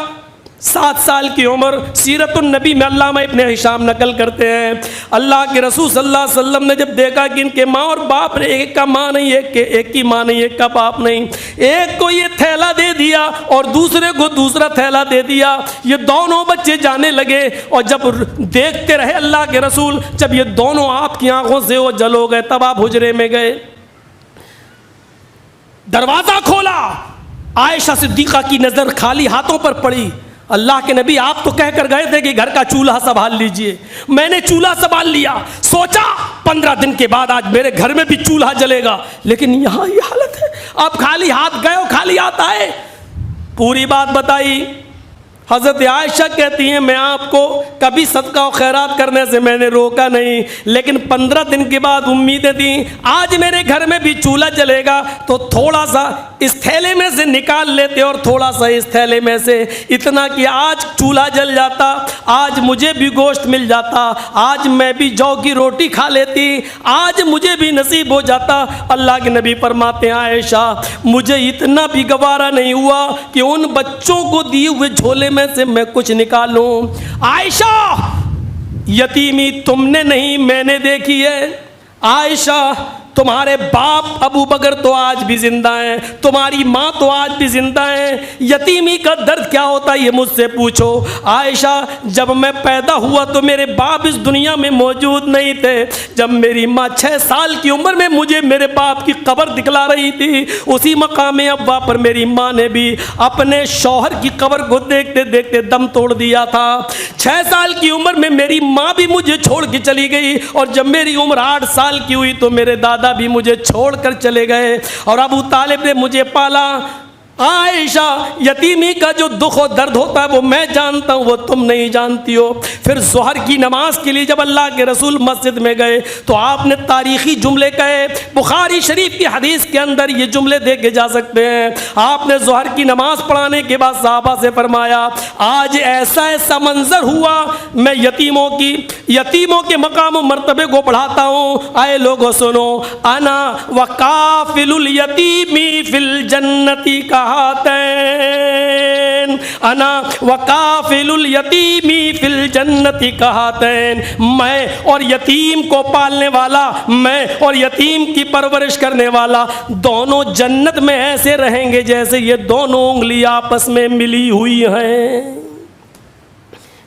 7 سال کی عمر۔ سیرت النبی میں علامہ ابن ہشام نقل کرتے ہیں اللہ کے رسول صلی اللہ علیہ وسلم نے جب دیکھا کہ ان کے ماں اور باپ نے، ایک کا ماں نہیں، ایک کی ماں نہیں، ایک کا باپ نہیں، ایک کو یہ تھیلا دے دیا اور دوسرے کو دوسرا تھیلا دے دیا، یہ دونوں بچے جانے لگے۔ اور جب دیکھتے رہے اللہ کے رسول، جب یہ دونوں آپ کی آنکھوں سے وہ جل ہو گئے تب آپ حجرے میں گئے، دروازہ کھولا، عائشہ صدیقہ کی نظر خالی ہاتھوں پر پڑی۔ اللہ کے نبی آپ تو کہہ کر گئے تھے کہ گھر کا چولہا سنبھال لیجئے، میں نے چولہا سنبھال لیا، سوچا 15 دن کے بعد آج میرے گھر میں بھی چولہا جلے گا، لیکن یہاں یہ حالت ہے، آپ خالی ہاتھ گئے ہو خالی ہاتھ آئے۔ پوری بات بتائی۔ حضرت عائشہ کہتی ہیں میں آپ کو کبھی صدقہ و خیرات کرنے سے میں نے روکا نہیں، لیکن 15 دن کے بعد امیدیں تھیں آج میرے گھر میں بھی چولہا جلے گا تو تھوڑا سا اس تھیلے میں سے نکال لیتے اور تھوڑا سا اس تھیلے میں سے، اتنا کہ آج چولہا جل جاتا، آج مجھے بھی گوشت مل جاتا، آج میں بھی جو کی روٹی کھا لیتی، آج مجھے بھی نصیب ہو جاتا۔ اللہ کے نبی فرماتے ہیں عائشہ مجھے اتنا بھی گوارا نہیں ہوا کہ ان بچوں کو دیے ہوئے جھولے میں سے میں کچھ نکالوں۔ عائشہ یتیمی تم نے نہیں میں نے دیکھی ہے، عائشہ تمہارے باپ ابو بکر تو آج بھی زندہ ہیں، تمہاری ماں تو آج بھی زندہ ہیں، یتیمی کا درد کیا ہوتا ہے یہ مجھ سے پوچھو۔ عائشہ جب میں پیدا ہوا تو میرے باپ اس دنیا میں موجود نہیں تھے، جب میری ماں 6 سال کی عمر میں مجھے میرے باپ کی قبر دکھلا رہی تھی، اسی مقام ابا پر میری ماں نے بھی اپنے شوہر کی قبر کو دیکھتے دیکھتے دم توڑ دیا تھا۔ 6 سال کی عمر میں میری ماں بھی مجھے چھوڑ کے چلی گئی، اور جب میری عمر 8 سال کی ہوئی تو میرے دادا بھی مجھے چھوڑ کر چلے گئے، اور ابو طالب نے مجھے پالا۔ عائشہ یتیمی کا جو دکھ و درد ہوتا ہے وہ میں جانتا ہوں، وہ تم نہیں جانتی ہو۔ پھر ظہر کی نماز کے لیے جب اللہ کے رسول مسجد میں گئے تو آپ نے تاریخی جملے کہے، بخاری شریف کی حدیث کے اندر یہ جملے دیکھے جا سکتے ہیں۔ آپ نے ظہر کی نماز پڑھانے کے بعد صحابہ سے فرمایا آج ایسا منظر ہوا، میں یتیموں کے مقام و مرتبے کو بڑھاتا ہوں۔ آئے لوگوں سنو، انا وکافل الیتیمی فی الجنت کہاتین، انا وکافل الیتیمی فی الجنت کہاتین، میں اور یتیم کو پالنے والا، میں اور یتیم کی پرورش کرنے والا دونوں جنت میں ایسے رہیں گے جیسے یہ دونوں انگلیاں آپس میں ملی ہوئی ہیں۔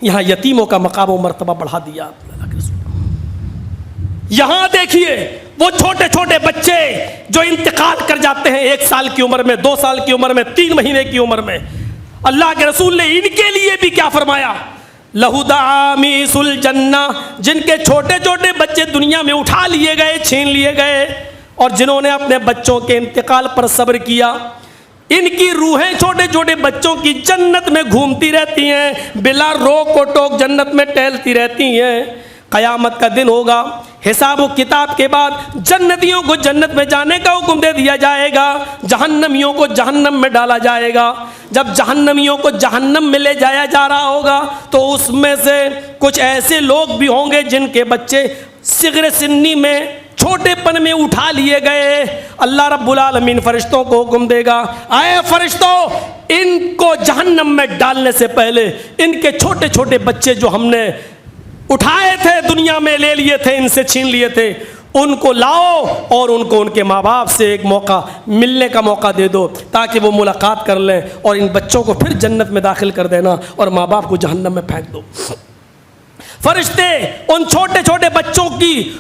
یہاں یتیموں کا مقام و مرتبہ بڑھا دیا۔ یہاں دیکھیے وہ چھوٹے چھوٹے بچے جو انتقال کر جاتے ہیں 1 سال کی عمر میں، 2 سال کی عمر میں، 3 مہینے کی عمر میں، اللہ کے رسول نے ان کے لیے بھی کیا فرمایا؟ لہو دعامیس الجنہ، جن کے چھوٹے چھوٹے بچے دنیا میں اٹھا لیے گئے، چھین لیے گئے، اور جنہوں نے اپنے بچوں کے انتقال پر صبر کیا، ان کی روحیں چھوٹے چھوٹے بچوں کی جنت میں گھومتی رہتی ہیں، بلا روک و ٹوک جنت میں ٹہلتی رہتی ہیں۔ قیامت کا دن ہوگا، حساب و کتاب کے بعد جنتیوں کو جنت میں جانے کا حکم دے دیا جائے گا، جہنمیوں کو جہنم میں ڈالا جائے گا۔ جب جہنمیوں کو جہنم میں لے جایا جا رہا ہوگا تو اس میں سے کچھ ایسے لوگ بھی ہوں گے جن کے بچے صغر سنی میں، چھوٹے پن میں اٹھا لیے گئے۔ اللہ رب العالمین فرشتوں کو حکم دے گا، اے فرشتوں، ان کو جہنم میں ڈالنے سے پہلے ان کے چھوٹے چھوٹے بچے جو ہم نے اٹھائے تھے، دنیا میں لے لیے تھے، ان سے چھین لیے تھے، ان کو لاؤ اور ان کو ان کے ماں باپ سے ایک موقع ملنے کا موقع دے دو تاکہ وہ ملاقات کر لیں، اور ان بچوں کو پھر جنت میں داخل کر دینا اور ماں باپ کو جہنم میں پھینک دو۔ فرشتے ان چھوٹے چھوٹے بچوں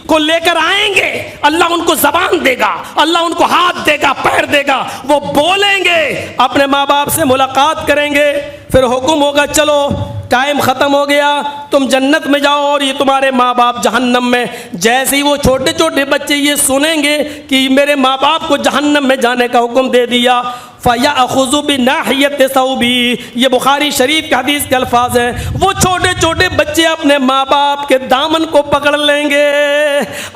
کو لے کر آئیں گے، اللہ ان کو زبان دے گا، اللہ ان کو ہاتھ دے گا، پیر دے گا، وہ بولیں گے، اپنے ماں باپ سے ملاقات کریں گے، پھر حکم ہوگا چلو ٹائم ختم ہو گیا، تم جنت میں جاؤ اور یہ تمہارے ماں باپ جہنم میں۔ جیسے ہی وہ چھوٹے چھوٹے بچے یہ سنیں گے کہ میرے ماں باپ کو جہنم میں جانے کا حکم دے دیا، فَيَأْخُذُ بِنَاحِيَةِ ثَوْبِهِ، یہ بخاری شریف کے حدیث کے الفاظ ہیں، وہ چھوٹے چھوٹے بچے اپنے ماں باپ کے دامن کو پکڑ لیں گے،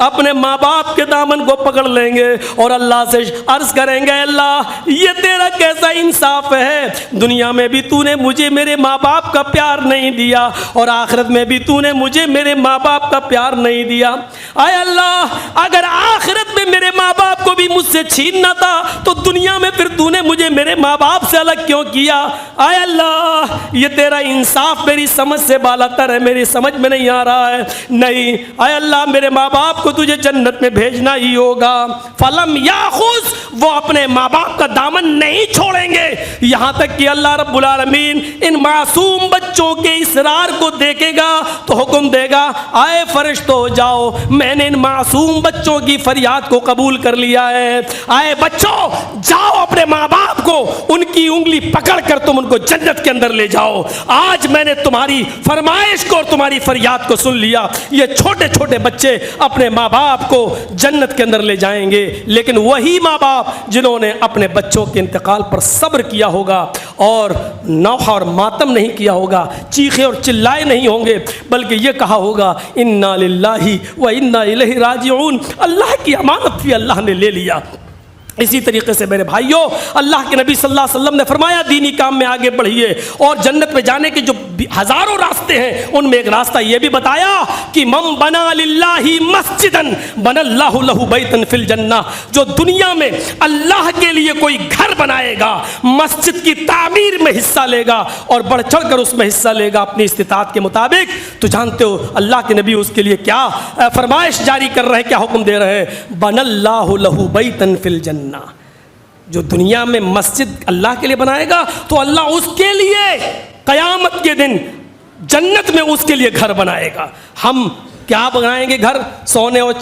اپنے ماں باپ کے دامن کو پکڑ لیں گے اور اللہ سے عرض کریں گے اللہ یہ تیرا کیسا انصاف ہے، دنیا میں بھی تو نے مجھے میرے ماں باپ کا پیار نہیں دیا اور آخرت میں بھی تو نے مجھے میرے ماں باپ کا پیار نہیں دیا، اے اللہ اگر آخرت میں میرے ماں باپ کو بھی مجھ سے چھیننا تھا تو دنیا میں پھر تو نے مجھے میرے ماں باپ سے الگ کیوں کیا؟ اے اللہ یہ تیرا انصاف میری سمجھ سے بالا تر ہے، میری سمجھ میں نہیں آ رہا ہے، نہیں اے اللہ میرے ماں باپ کو تجھے جنت میں بھیجنا ہی ہوگا۔ فلم یاخذ، وہ اپنے ماں باپ کا دامن نہیں چھوڑیں گے یہاں تک کہ اللہ رب العالمین ان معصوم بچوں کے اصرار کو دیکھے گا تو حکم دے گا آئے فرشتوں جاؤ، میں نے ان معصوم بچوں کی فریاد کو قبول کر لیا ہے، آئے بچوں جاؤ اپنے ماں باپ کو ان کی انگلی پکڑ کر تم ان کو جنت کے اندر لے جاؤ، آج میں نے تمہاری فرمائش کو اور تمہاری فریاد کو سن لیا۔ یہ چھوٹے چھوٹے بچے اپنے ماں باپ کو جنت کے اندر لے جائیں گے، لیکن وہی ماں باپ جنہوں نے اپنے بچوں کے انتقال پر صبر کیا ہوگا اور نوحہ اور ماتم نہیں کیا ہوگا، چیخے اور چلائے نہیں ہوں گے، بلکہ یہ کہا ہوگا انا للہ و انا الیہ راجعون، اللہ کی امانت بھی اللہ نے لے لیا۔ اسی طریقے سے میرے بھائیوں اللہ کے نبی صلی اللہ علیہ وسلم نے فرمایا دینی کام میں آگے بڑھیے، اور جنت میں جانے کے جو ہزاروں راستے ہیں ان میں ایک راستہ یہ بھی بتایا کہ من بنا للہ مسجدا بنا اللہ لہ بیتا فی الجنہ، جو دنیا میں اللہ کے لیے کوئی گھر بنائے گا، مسجد کی تعمیر میں حصہ لے گا اور بڑھ چڑھ کر اس میں حصہ لے گا اپنی استطاعت کے مطابق، تو جانتے ہو اللہ کے نبی اس کے لیے کیا فرمائش جاری کر رہے ہیں، کیا حکم دے رہے ہیں؟ بنا اللہ لہ بیتا فی الجنہ، جو دنیا میں مسجد اللہ کے لیے بنائے گا تو اللہ اس کے لیے قیامت کے دن جنت میں اس کے لیے گھر بنائے گا۔ ہم کیا بنائیں گے گھر؟ سونے اور